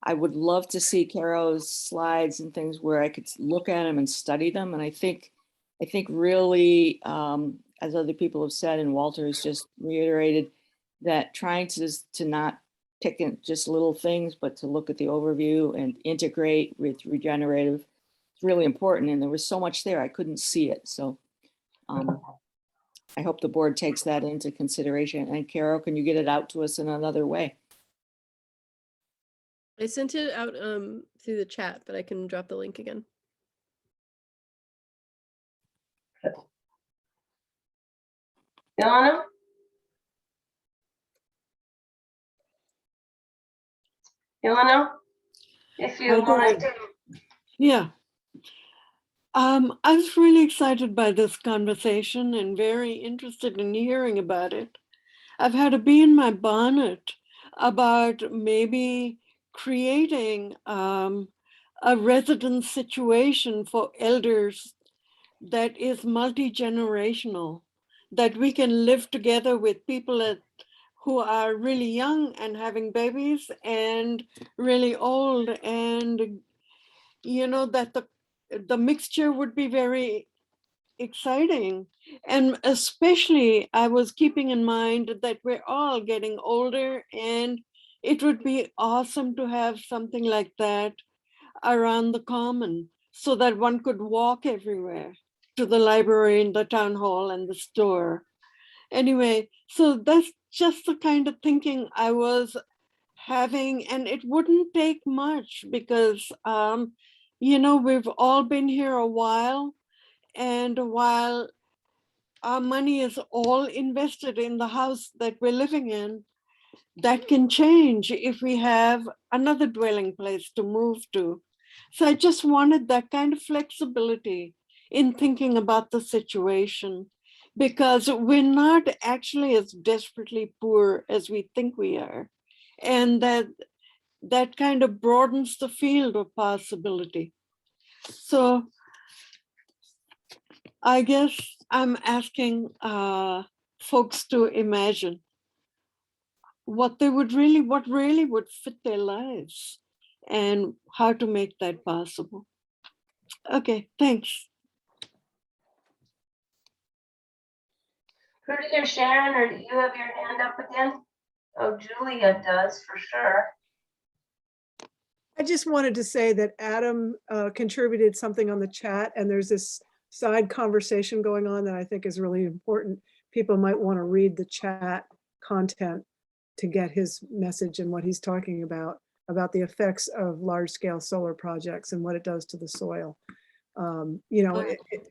I would love to see Caro's slides and things where I could look at them and study them. And I think really, as other people have said, and Walter has just reiterated, that trying to not pick in just little things, but to look at the overview and integrate with regenerative, it's really important. And there was so much there, I couldn't see it. So I hope the board takes that into consideration. And Caro, can you get it out to us in another way? I sent it out through the chat, but I can drop the link again. Ilana? Ilana? If you want to. Yeah. I was really excited by this conversation and very interested in hearing about it. I've had a bee in my bonnet about maybe creating a residence situation for elders that is multi-generational, that we can live together with people who are really young and having babies and really old, and that the mixture would be very exciting. And especially I was keeping in mind that we're all getting older, and it would be awesome to have something like that around the common so that one could walk everywhere, to the library and the town hall and the store. Anyway, so that's just the kind of thinking I was having, and it wouldn't take much because we've all been here a while, and while our money is all invested in the house that we're living in, that can change if we have another dwelling place to move to. So I just wanted that kind of flexibility in thinking about the situation, because we're not actually as desperately poor as we think we are. And that kind of broadens the field of possibility. So I guess I'm asking folks to imagine what really would fit their lives and how to make that possible. Okay, thanks. Who did you, Sharon, or do you have your hand up again? Oh, Julia does for sure. I just wanted to say that Adam contributed something on the chat, and there's this side conversation going on that I think is really important. People might want to read the chat content to get his message and what he's talking about the effects of large-scale solar projects and what it does to the soil. You know,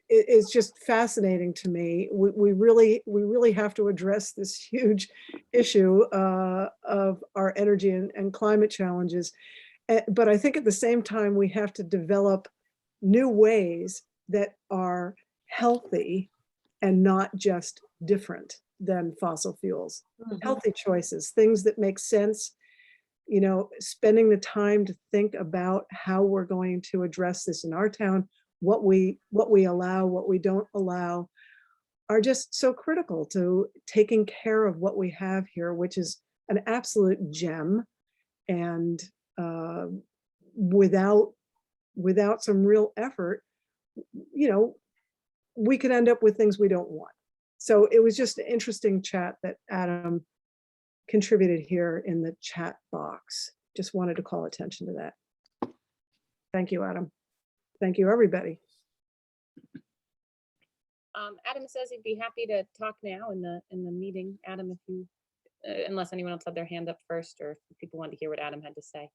it's just fascinating to me. We really have to address this huge issue of our energy and climate challenges. But I think at the same time, we have to develop new ways that are healthy and not just different than fossil fuels. Healthy choices, things that make sense, you know, spending the time to think about how we're going to address this in our town, what we allow, what we don't allow, are just so critical to taking care of what we have here, which is an absolute gem. And without some real effort, you know, we could end up with things we don't want. So it was just an interesting chat that Adam contributed here in the chat box. Just wanted to call attention to that. Thank you, Adam. Thank you, everybody. Adam says he'd be happy to talk now in the meeting. Adam, if you, unless anyone else had their hand up first, or if people wanted to hear what Adam had to say.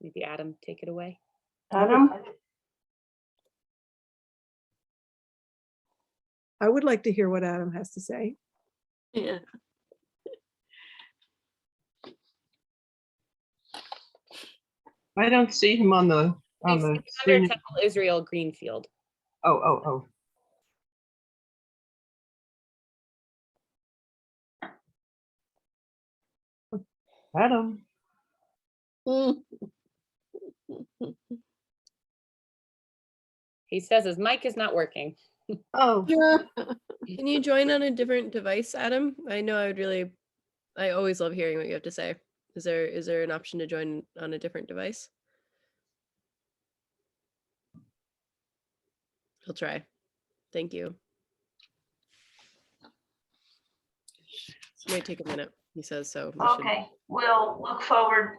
Maybe Adam, take it away. Adam? I would like to hear what Adam has to say. Yeah. I don't see him on the Under screen. Temple Israel Greenfield. Oh. Adam. He says his mic is not working. Oh. Can you join on a different device, Adam? I know I always love hearing what you have to say. Is there an option to join on a different device? He'll try. Thank you. It might take a minute, he says, so. Okay, we'll look forward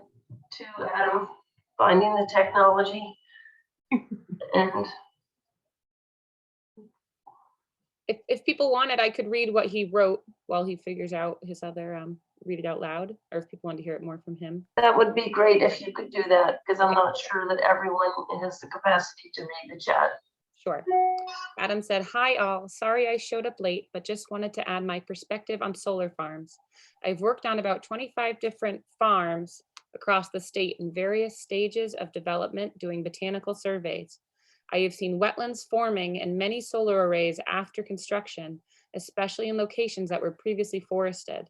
to Adam finding the technology. And If people wanted, I could read what he wrote while he figures out his other, read it out loud, or if people want to hear it more from him. that would be great if you could do that, because I'm not sure that everyone has the capacity to read the chat. Sure. Adam said, "Hi all, sorry I showed up late, but just wanted to add my perspective on solar farms. I've worked on about 25 different farms across the state in various stages of development doing botanical surveys. I have seen wetlands forming in many solar arrays after construction, especially in locations that were previously forested.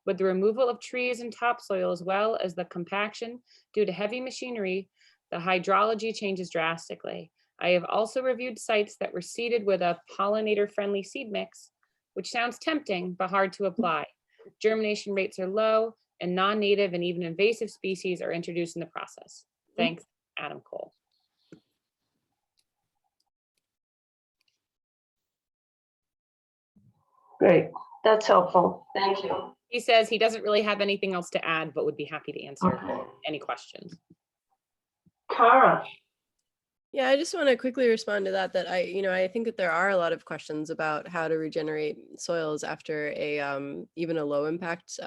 With the removal of trees and topsoil, as well as the compaction due to heavy machinery, the hydrology changes drastically. I have also reviewed sites that were seeded with a pollinator-friendly seed mix, which sounds tempting, but hard to apply. Germination rates are low, and non-native and even invasive species are introduced in the process. Thanks, Adam Cole." Great, that's helpful. Thank you. He says he doesn't really have anything else to add, but would be happy to answer any questions. Kara. Yeah, I just want to quickly respond to that I think that there are a lot of questions about how to regenerate soils after even a low impact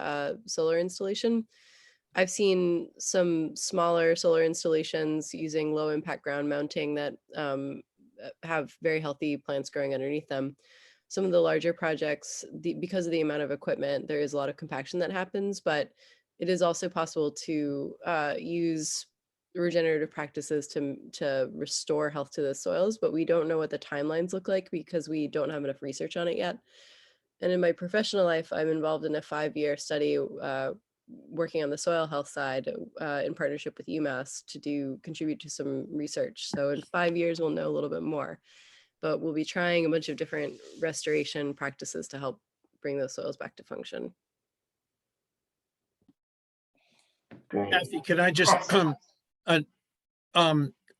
solar installation. I've seen some smaller solar installations using low impact ground mounting that have very healthy plants growing underneath them. some of the larger projects, because of the amount of equipment, there is a lot of compaction that happens, but it is also possible to use regenerative practices to restore health to the soils, but we don't know what the timelines look like because we don't have enough research on it yet. And in my professional life, I'm involved in a 5-year study working on the soil health side in partnership with UMass to contribute to some research. So in 5 years, we'll know a little bit more, but we'll be trying a bunch of different restoration practices to help bring those soils back to function. Kathy, can I just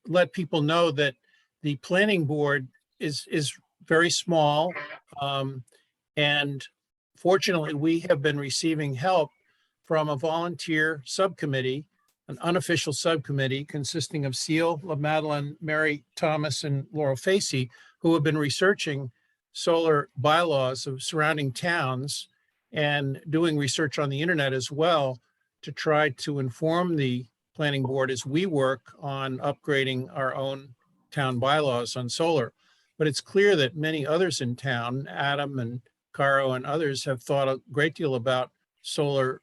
let people know that the planning board is very small. And fortunately, we have been receiving help from a volunteer subcommittee, an unofficial subcommittee consisting of Seal, LaMadeline, Mary Thomas, and Laurel Facey, who have been researching solar bylaws of surrounding towns and doing research on the internet as well to try to inform the planning board as we work on upgrading our own town bylaws on solar. But it's clear that many others in town, Adam and Caro and others, have thought a great deal about solar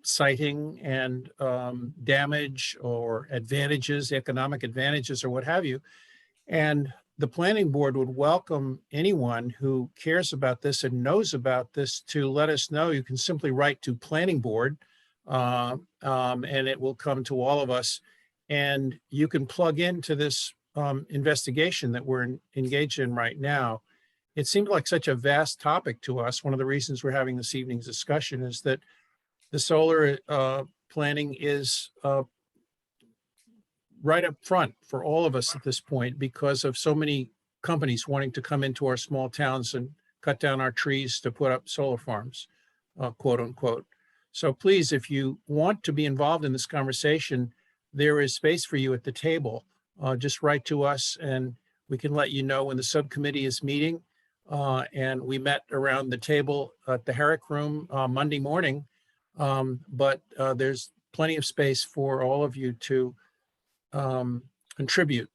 siting and damage or advantages, economic advantages or what have you. And the planning board would welcome anyone who cares about this and knows about this to let us know. You can simply write to planning board and it will come to all of us. And you can plug into this investigation that we're engaged in right now. It seemed like such a vast topic to us. One of the reasons we're having this evening's discussion is that the solar planning is right up front for all of us at this point because of so many companies wanting to come into our small towns and cut down our trees to put up solar farms, quote unquote. So please, if you want to be involved in this conversation, there is space for you at the table. Just write to us and we can let you know when the subcommittee is meeting. And we met around the table at the Herrick Room Monday morning. But there's plenty of space for all of you to contribute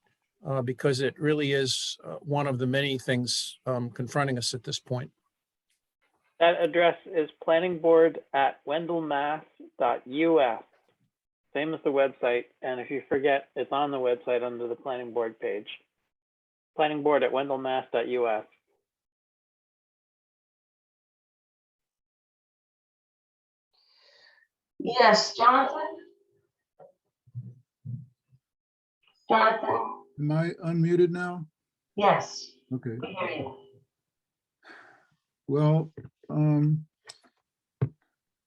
because it really is one of the many things confronting us at this point. That address is planningboard@wendellmass.us. Same as the website. And if you forget, it's on the website under the planning board page. Planningboard@wendellmass.us. Yes, Jonathan? Jonathan? Am I unmuted now? Yes, Okay. we hear you. Well,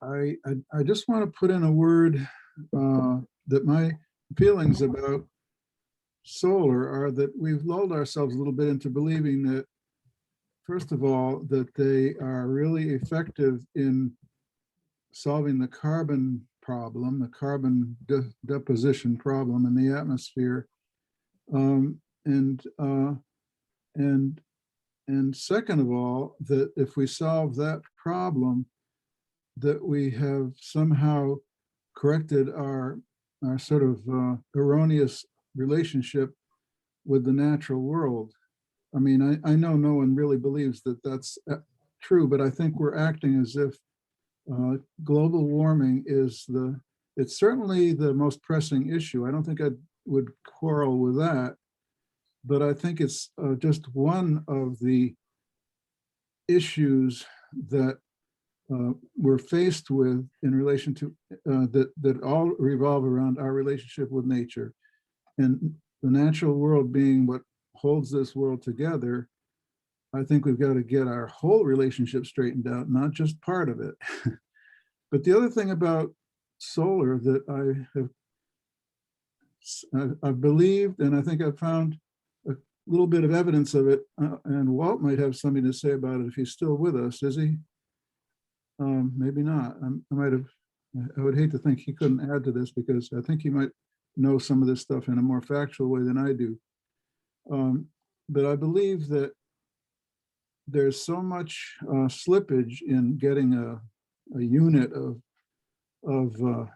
I just want to put in a word that my feelings about solar are that we've lulled ourselves a little bit into believing that, first of all, that they are really effective in solving the carbon problem, the carbon deposition problem in the atmosphere. And second of all, that if we solve that problem, that we have somehow corrected our sort of erroneous relationship with the natural world. I mean, I know no one really believes that that's true, but I think we're acting as if global warming is it's certainly the most pressing issue. I don't think I would quarrel with that, but I think it's just one of the issues that we're faced with in relation to that all revolve around our relationship with nature, and the natural world being what holds this world together. I think we've got to get our whole relationship straightened out, not just part of it. But the other thing about solar that I've believed, and I think I've found a little bit of evidence of it, and Walt might have something to say about it if he's still with us. Is he? Maybe not. I would hate to think he couldn't add to this because I think he might know some of this stuff in a more factual way than I do. But I believe that there's so much slippage in getting a unit of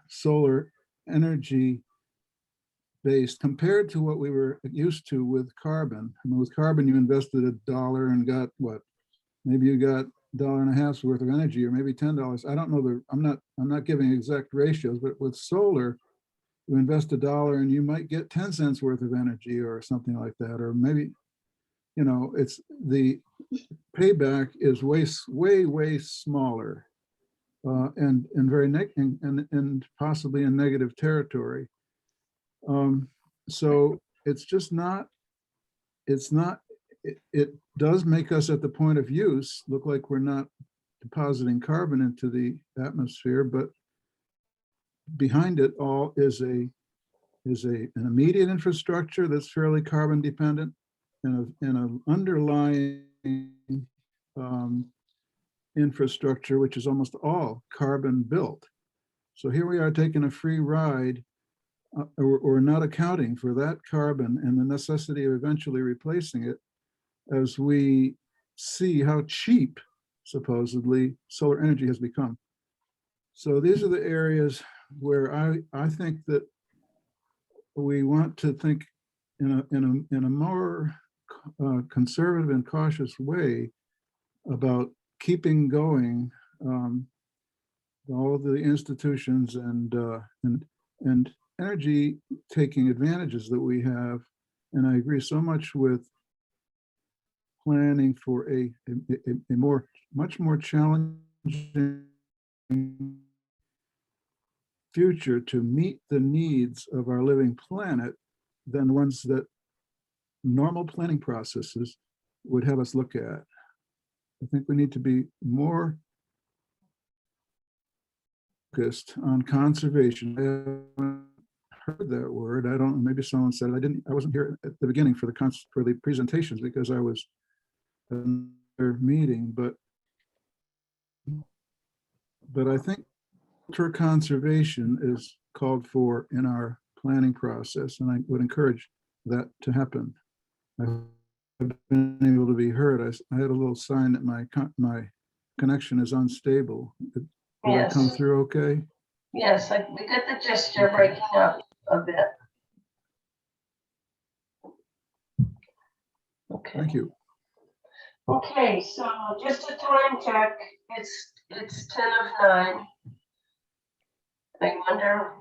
solar energy based compared to what we were used to with carbon. I mean, with carbon, you invested $1 and got what, maybe you got $1.50 worth of energy, or maybe $10. I don't know I'm not giving exact ratios, but with solar, you invest $1 and you might get 10 cents worth of energy or something like that. Or maybe, it's the payback is way smaller and very and possibly in negative territory. So it's just not, it does make us at the point of use look like we're not depositing carbon into the atmosphere, but behind it all is an immediate infrastructure that's fairly carbon dependent, and an underlying infrastructure which is almost all carbon built. So here we are taking a free ride, or not accounting for that carbon and the necessity of eventually replacing it, as we see how cheap supposedly solar energy has become. So these are the areas where I think that we want to think in a more conservative and cautious way about keeping going all of the institutions and energy taking advantages that we have. And I agree so much with planning for a much more challenging future to meet the needs of our living planet than ones that normal planning processes would have us look at. I think we need to be more focused on conservation. I haven't heard that word. I don't know, maybe someone said it. I wasn't here at the beginning for the presentations because I was in their meeting, but I think cultural conservation is called for in our planning process, and I would encourage that to happen. I've been able to be heard. I had a little sign that my connection is unstable. Did I come Yes. through okay? Yes, we get the gist. You're breaking up a bit. Okay. Thank you. Okay, so just a time check. It's 10 of 9. I wonder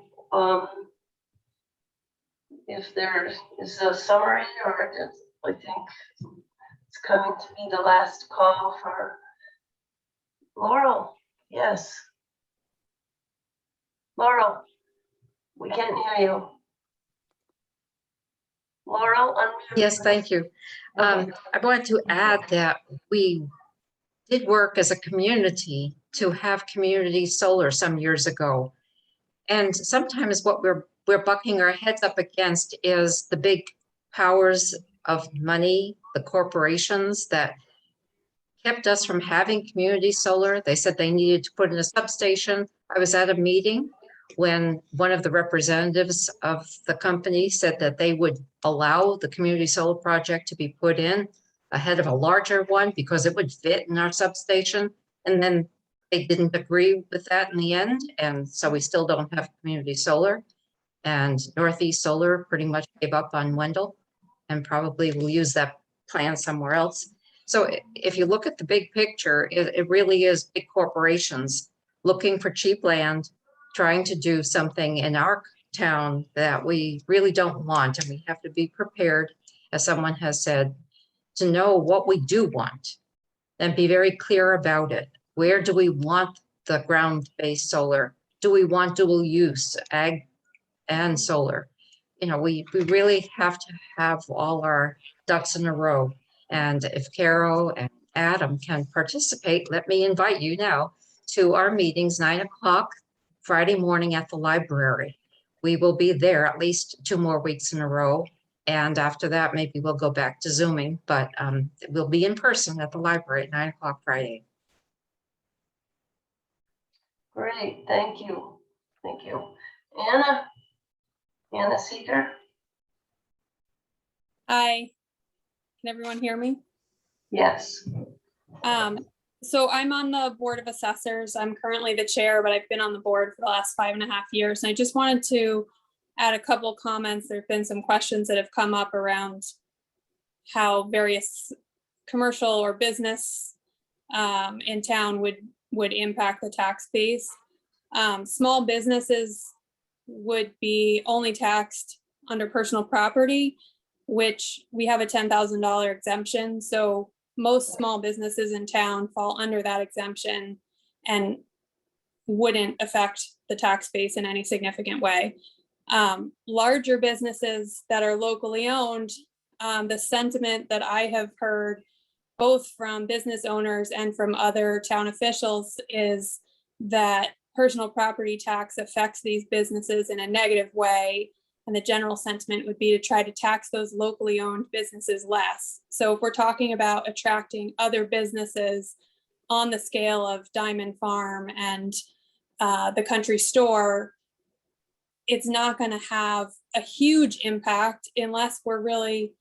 if there is a summary, or I think it's coming to be the last call for Laurel. Yes. Laurel, we can't hear you. Laurel, unmute. Yes, thank you. I wanted to add that we did work as a community to have community solar some years ago. And sometimes what we're bucking our heads up against is the big powers of money, the corporations that kept us from having community solar. They said they needed to put in a substation. I was at a meeting when one of the representatives of the company said that they would allow the community solar project to be put in ahead of a larger one because it would fit in our substation. And then they didn't agree with that in the end. And so we still don't have community solar. And Northeast Solar pretty much gave up on Wendell and probably will use that plan somewhere else. So if you look at the big picture, it really is big corporations looking for cheap land, trying to do something in our town that we really don't want. And we have to be prepared, as someone has said, to know what we do want and be very clear about it. Where do we want the ground-based solar? Do we want dual use, ag and solar? You know, we really have to have all our ducks in a row. And if Carol and Adam can participate, let me invite you now to our meetings, 9 o'clock Friday morning at the library. We will be there at least 2 more weeks in a row. And after that, maybe we'll go back to Zooming, but we'll be in person at the library at 9 o'clock Friday. Great, thank you. Thank you. Anna Seeger. Hi, can everyone hear me? Yes. So I'm on the Board of Assessors. I'm currently the chair, but I've been on the board for the last 5.5 years. And I just wanted to add a couple comments. There have been some questions that have come up around how various commercial or business in town would impact the tax base. Small businesses would be only taxed under personal property, which we have a $10,000 exemption. So most small businesses in town fall under that exemption and wouldn't affect the tax base in any significant way. Larger businesses that are locally owned, the sentiment that I have heard both from business owners and from other town officials is that personal property tax affects these businesses in a negative way. And the general sentiment would be to try to tax those locally owned businesses less. So if we're talking about attracting other businesses on the scale of Diamond Farm and the Country Store, it's not going to have a huge impact unless we're really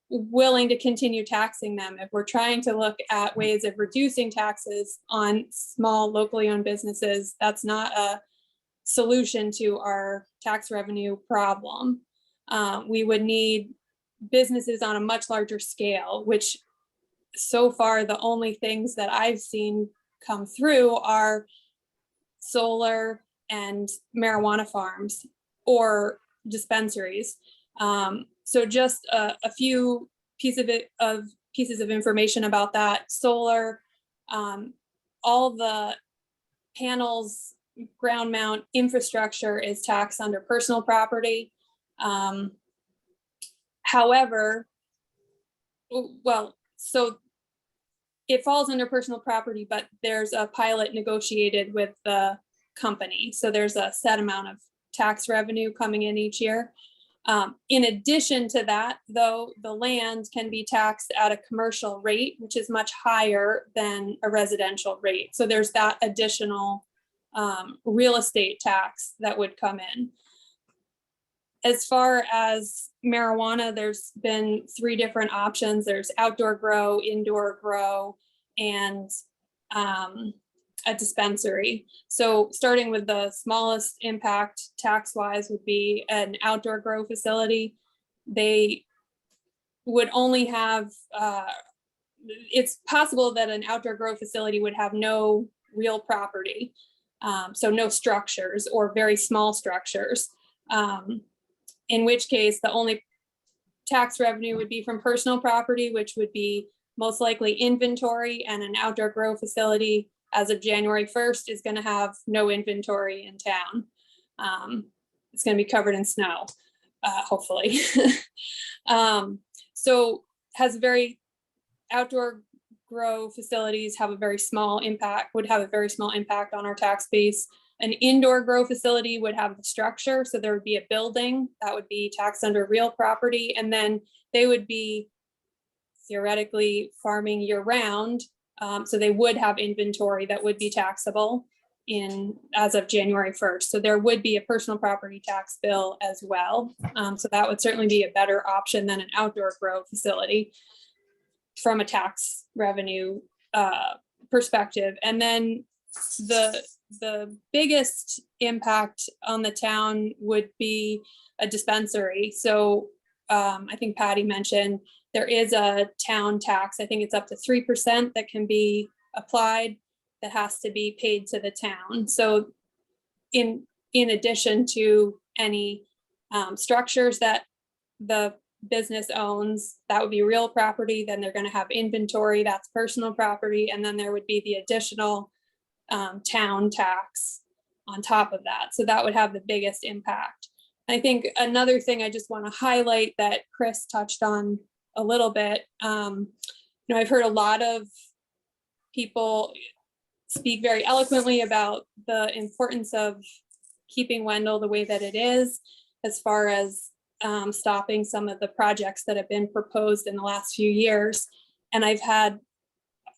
willing to continue taxing them. If we're trying to look at ways of reducing taxes on small locally owned businesses, that's not a solution to our tax revenue problem. We would need businesses on a much larger scale, which so far the only things that I've seen come through are solar and marijuana farms or dispensaries. So just a few pieces of information about that. Solar, all the panels, ground mount infrastructure is taxed under personal property. However, well, so it falls under personal property, but there's a pilot negotiated with the company. So there's a set amount of tax revenue coming in each year. In addition to that, though, the land can be taxed at a commercial rate, which is much higher than a residential rate. So there's that additional real estate tax that would come in. As far as marijuana, there's been 3 different options. There's outdoor grow, indoor grow, and a dispensary. So starting with the smallest impact tax-wise would be an outdoor grow facility. They would only have, it's possible that an outdoor grow facility would have no real property. So no structures or very small structures. In which case the only tax revenue would be from personal property, which would be most likely inventory, and an outdoor grow facility as of January 1st is going to have no inventory in town. It's going to be covered in snow, hopefully. So has very outdoor grow facilities have a very small impact, would have a very small impact on our tax base. An indoor grow facility would have the structure. So there would be a building that would be taxed under real property. And then they would be theoretically farming year round. So they would have inventory that would be taxable as of January 1st. So there would be a personal property tax bill as well. So that would certainly be a better option than an outdoor grow facility from a tax revenue perspective. And then the biggest impact on the town would be a dispensary. So I think Patty mentioned there is a town tax. I think it's up to 3% that can be applied that has to be paid to the town. So in addition to any structures that the business owns, that would be real property. Then they're going to have inventory, that's personal property. And then there would be the additional town tax on top of that. So that would have the biggest impact. I think another thing I just want to highlight that Chris touched on a little bit, I've heard a lot of people speak very eloquently about the importance of keeping Wendell the way that it is, as far as stopping some of the projects that have been proposed in the last few years. And I've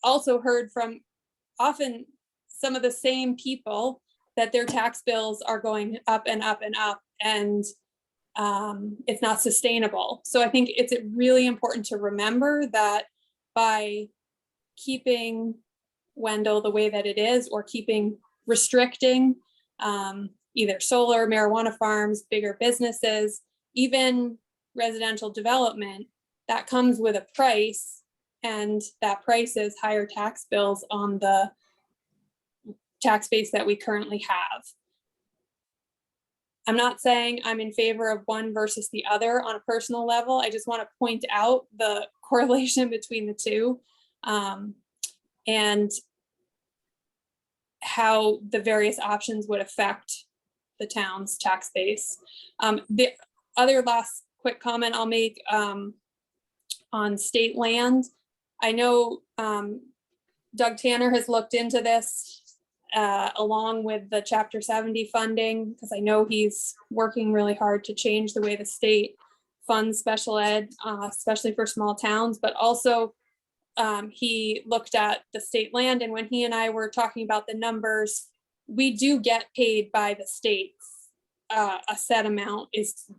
also heard from often some of the same people that their tax bills are going up and up and up, and it's not sustainable. So I think it's really important to remember that by keeping Wendell the way that it is, or restricting either solar, marijuana farms, bigger businesses, even residential development, that comes with a price. and that price is higher tax bills on the tax base that we currently have. I'm not saying I'm in favor of one versus the other on a personal level. I just want to point out the correlation between the two, and how the various options would affect the town's tax base. The other last quick comment I'll make on state land. I know Doug Tanner has looked into this along with the Chapter 70 funding, because I know he's working really hard to change the way the state funds special ed, especially for small towns, but also he looked at the state land, and when he and I were talking about the numbers, we do get paid by the states. A set amount is,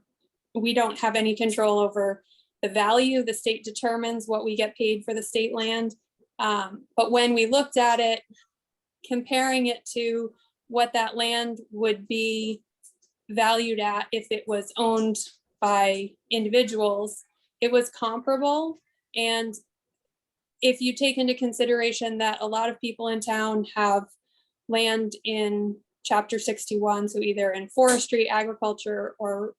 we don't have any control over the value. The state determines what we get paid for the state land. But when we looked at it, comparing it to what that land would be valued at if it was owned by individuals, it was comparable. And if you take into consideration that a lot of people in town have land in Chapter 61, so either in forestry, agriculture, or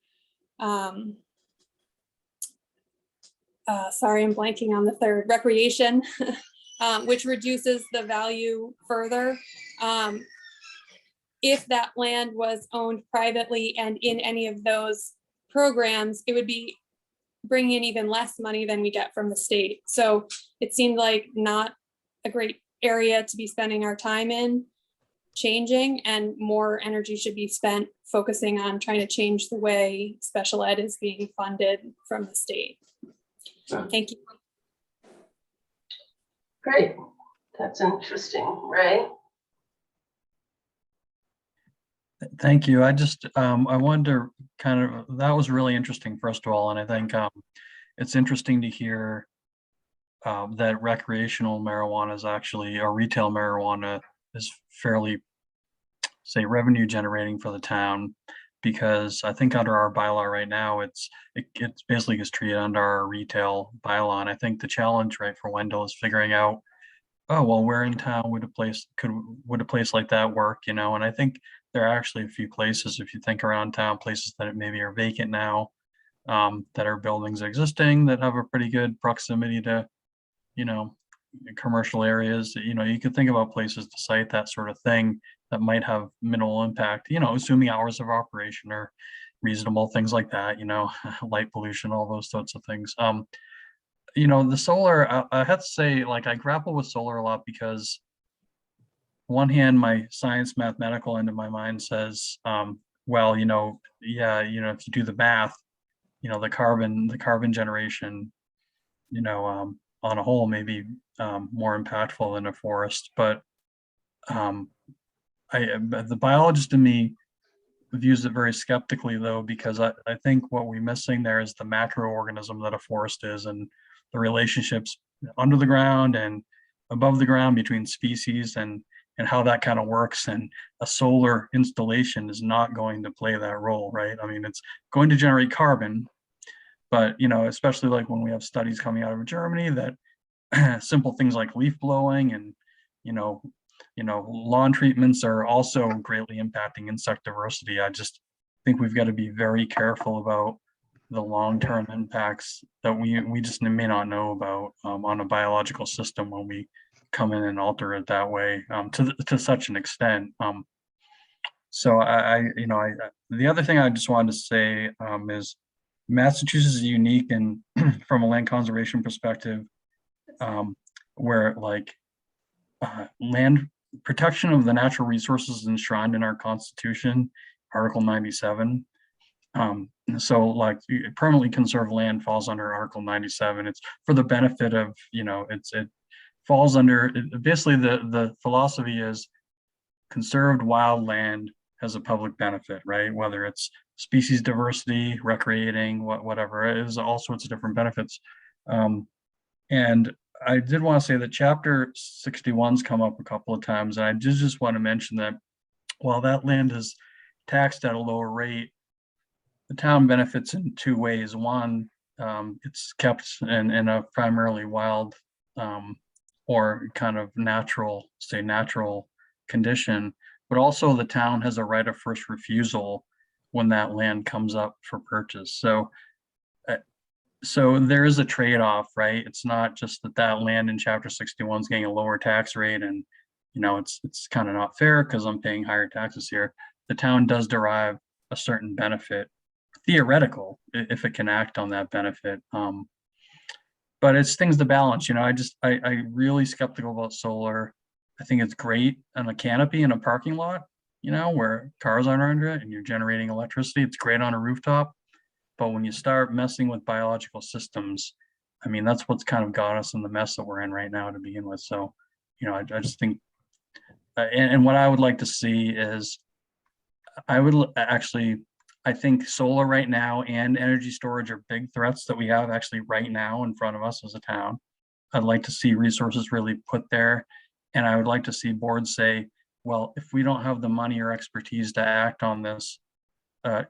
sorry, I'm blanking on the third, recreation, which reduces the value further. If that land was owned privately and in any of those programs, it would be bringing in even less money than we get from the state. So it seemed like not a great area to be spending our time in changing, and more energy should be spent focusing on trying to change the way special ed is being funded from the state. Thank you. Great. That's interesting, Ray. Thank you. I just, I wanted to kind of, that was really interesting, first of all. And I think it's interesting to hear that recreational marijuana is actually, or retail marijuana is fairly, say, revenue generating for the town, because I think under our bylaw right now, it basically gets treated under our retail bylaw. And I think the challenge, right, for Wendell is figuring out, oh, well, where in town would a place like that work, you know? And I think there are actually a few places, if you think around town, places that maybe are vacant now, that are buildings existing that have a pretty good proximity to, you know, commercial areas. You know, you could think about places to site that sort of thing that might have minimal impact, you know, assuming hours of operation are reasonable, things like that, you know, light pollution, all those sorts of things. You know, the solar, I have to say, like, I grapple with solar a lot because one hand, my science mathematical end of my mind says, well, you know, yeah, you know, if you do the math, you know, the carbon generation, you know, on a whole may be more impactful than a forest. But the biologist in me views it very skeptically, though, because I think what we're missing there is the macroorganism that a forest is, and the relationships under the ground and above the ground between species, and how that kind of works. And a solar installation is not going to play that role, right? I mean, it's going to generate carbon, but, you know, especially like when we have studies coming out of Germany that simple things like leaf blowing and, you know, lawn treatments are also greatly impacting insect diversity. I just think we've got to be very careful about the long-term impacts that we just may not know about on a biological system when we come in and alter it that way to such an extent. So the other thing I just wanted to say is Massachusetts is unique and from a land conservation perspective, where like land protection of the natural resources is enshrined in our Constitution, Article 97. So like permanently conserved land falls under Article 97. It's for the benefit of, you know, it falls under, basically the philosophy is conserved wild land has a public benefit, right? Whether it's species diversity, recreating, whatever, it is all sorts of different benefits. And I did want to say that Chapter 61's come up a couple of times, and I just want to mention that while that land is taxed at a lower rate, the town benefits in two ways. One, it's kept in a primarily wild or kind of natural condition, but also the town has a right of first refusal when that land comes up for purchase. So there is a trade-off, right? It's not just that land in chapter 61 is getting a lower tax rate and, you know, it's kind of not fair because I'm paying higher taxes here. The town does derive a certain benefit, theoretical, if it can act on that benefit. But it's things to balance, you know. I really skeptical about solar. I think it's great on a canopy in a parking lot, you know, where cars aren't under it and you're generating electricity. It's great on a rooftop. But when you start messing with biological systems, I mean, that's what's kind of got us in the mess that we're in right now to begin with. So, you know, I just think, and what I would like to see is, I think solar right now and energy storage are big threats that we have actually right now in front of us as a town. I'd like to see resources really put there. And I would like to see boards say, well, if we don't have the money or expertise to act on this,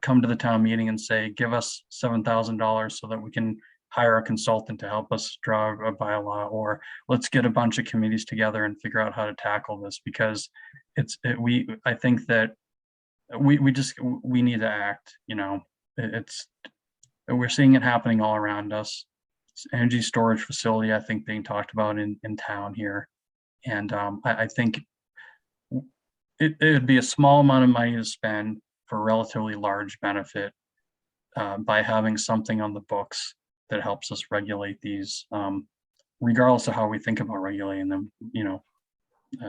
come to the town meeting and say, give us $7,000 so that we can hire a consultant to help us draw a bylaw, or let's get a bunch of committees together and figure out how to tackle this, because I think that we need to act, you know. We're seeing it happening all around us. It's energy storage facility, I think, being talked about in town here. And I think it would be a small amount of money to spend for a relatively large benefit by having something on the books that helps us regulate these, regardless of how we think about regulating them, you know,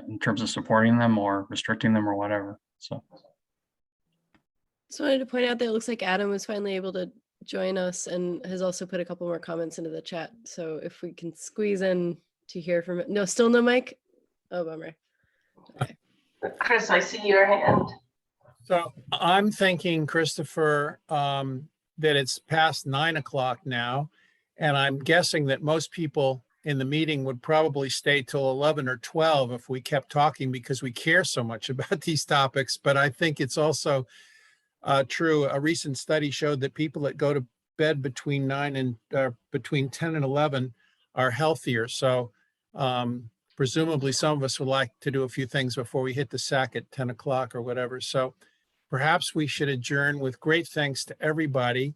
in terms of supporting them or restricting them or whatever. So. Just wanted to point out that it looks like Adam was finally able to join us and has also put a couple more comments into the chat. So if we can squeeze in to hear from it. No, still no mic? Oh, bummer. Okay. Chris, I see your hand. So I'm thinking, Christopher, that it's past 9 o'clock now. And I'm guessing that most people in the meeting would probably stay till 11 or 12 if we kept talking, because we care so much about these topics. But I think it's also true. A recent study showed that people that go to bed between 10 and 11 are healthier. So presumably some of us would like to do a few things before we hit the sack at 10 o'clock or whatever. So perhaps we should adjourn with great thanks to everybody.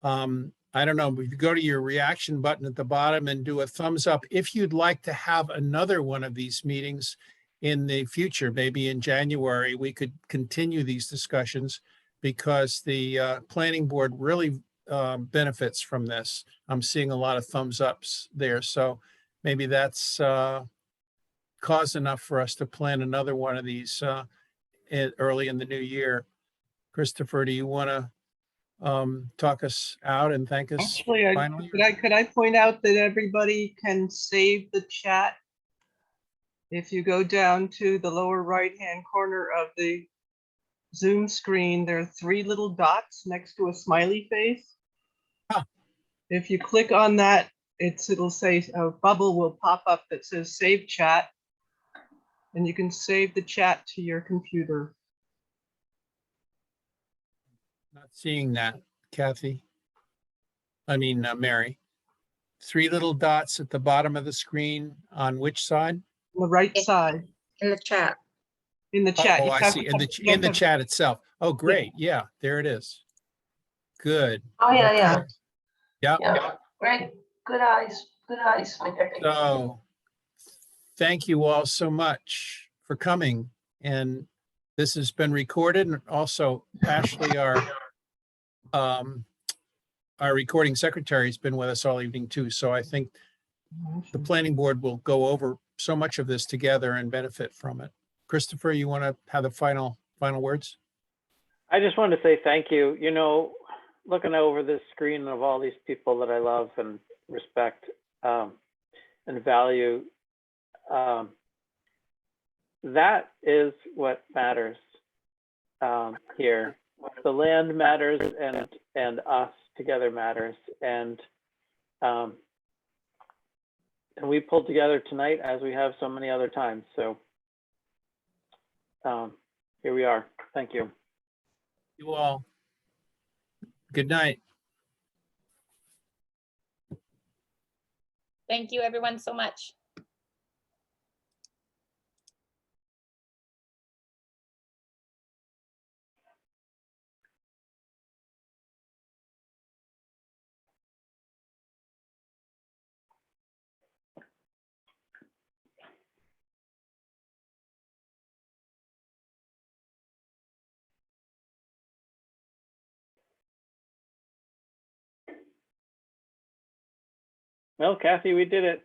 I don't know, if you go to your reaction button at the bottom and do a thumbs up if you'd like to have another one of these meetings in the future, maybe in January, we could continue these discussions, because the planning board really benefits from this. I'm seeing a lot of thumbs ups there. So maybe that's cause enough for us to plan another one of these early in the new year. Christopher, do you want to talk us out and thank us? Actually, finally? could I point out that everybody can save the chat? If you go down to the lower right-hand corner of the Zoom screen, there are 3 little dots next to a smiley face. Huh. If you click on that, it'll say a bubble will pop up that says save chat, and you can save the chat to your computer. Not seeing that, Kathy. I mean, Mary. 3 little dots at the bottom of the screen on which side? On the right side. In the chat. In the chat. Oh, I see. In the chat itself. Oh, great. Yeah, there it is. Good. Oh, yeah, yeah. Okay. Yeah. Yeah, great. Good eyes. Good eyes. So thank you all so much for coming. And this has been recorded. And also Ashley, our recording secretary, has been with us all evening too. So I think the planning board will go over so much of this together and benefit from it. Christopher, you want to have the final words? I just wanted to say thank you. You know, looking over this screen of all these people that I love and respect and value, that is what matters here. The land matters, and us together matters, and we pulled together tonight as we have so many other times. So here we are. Thank you. You all. Good night. Thank you everyone so much. Well, Kathy, we did it.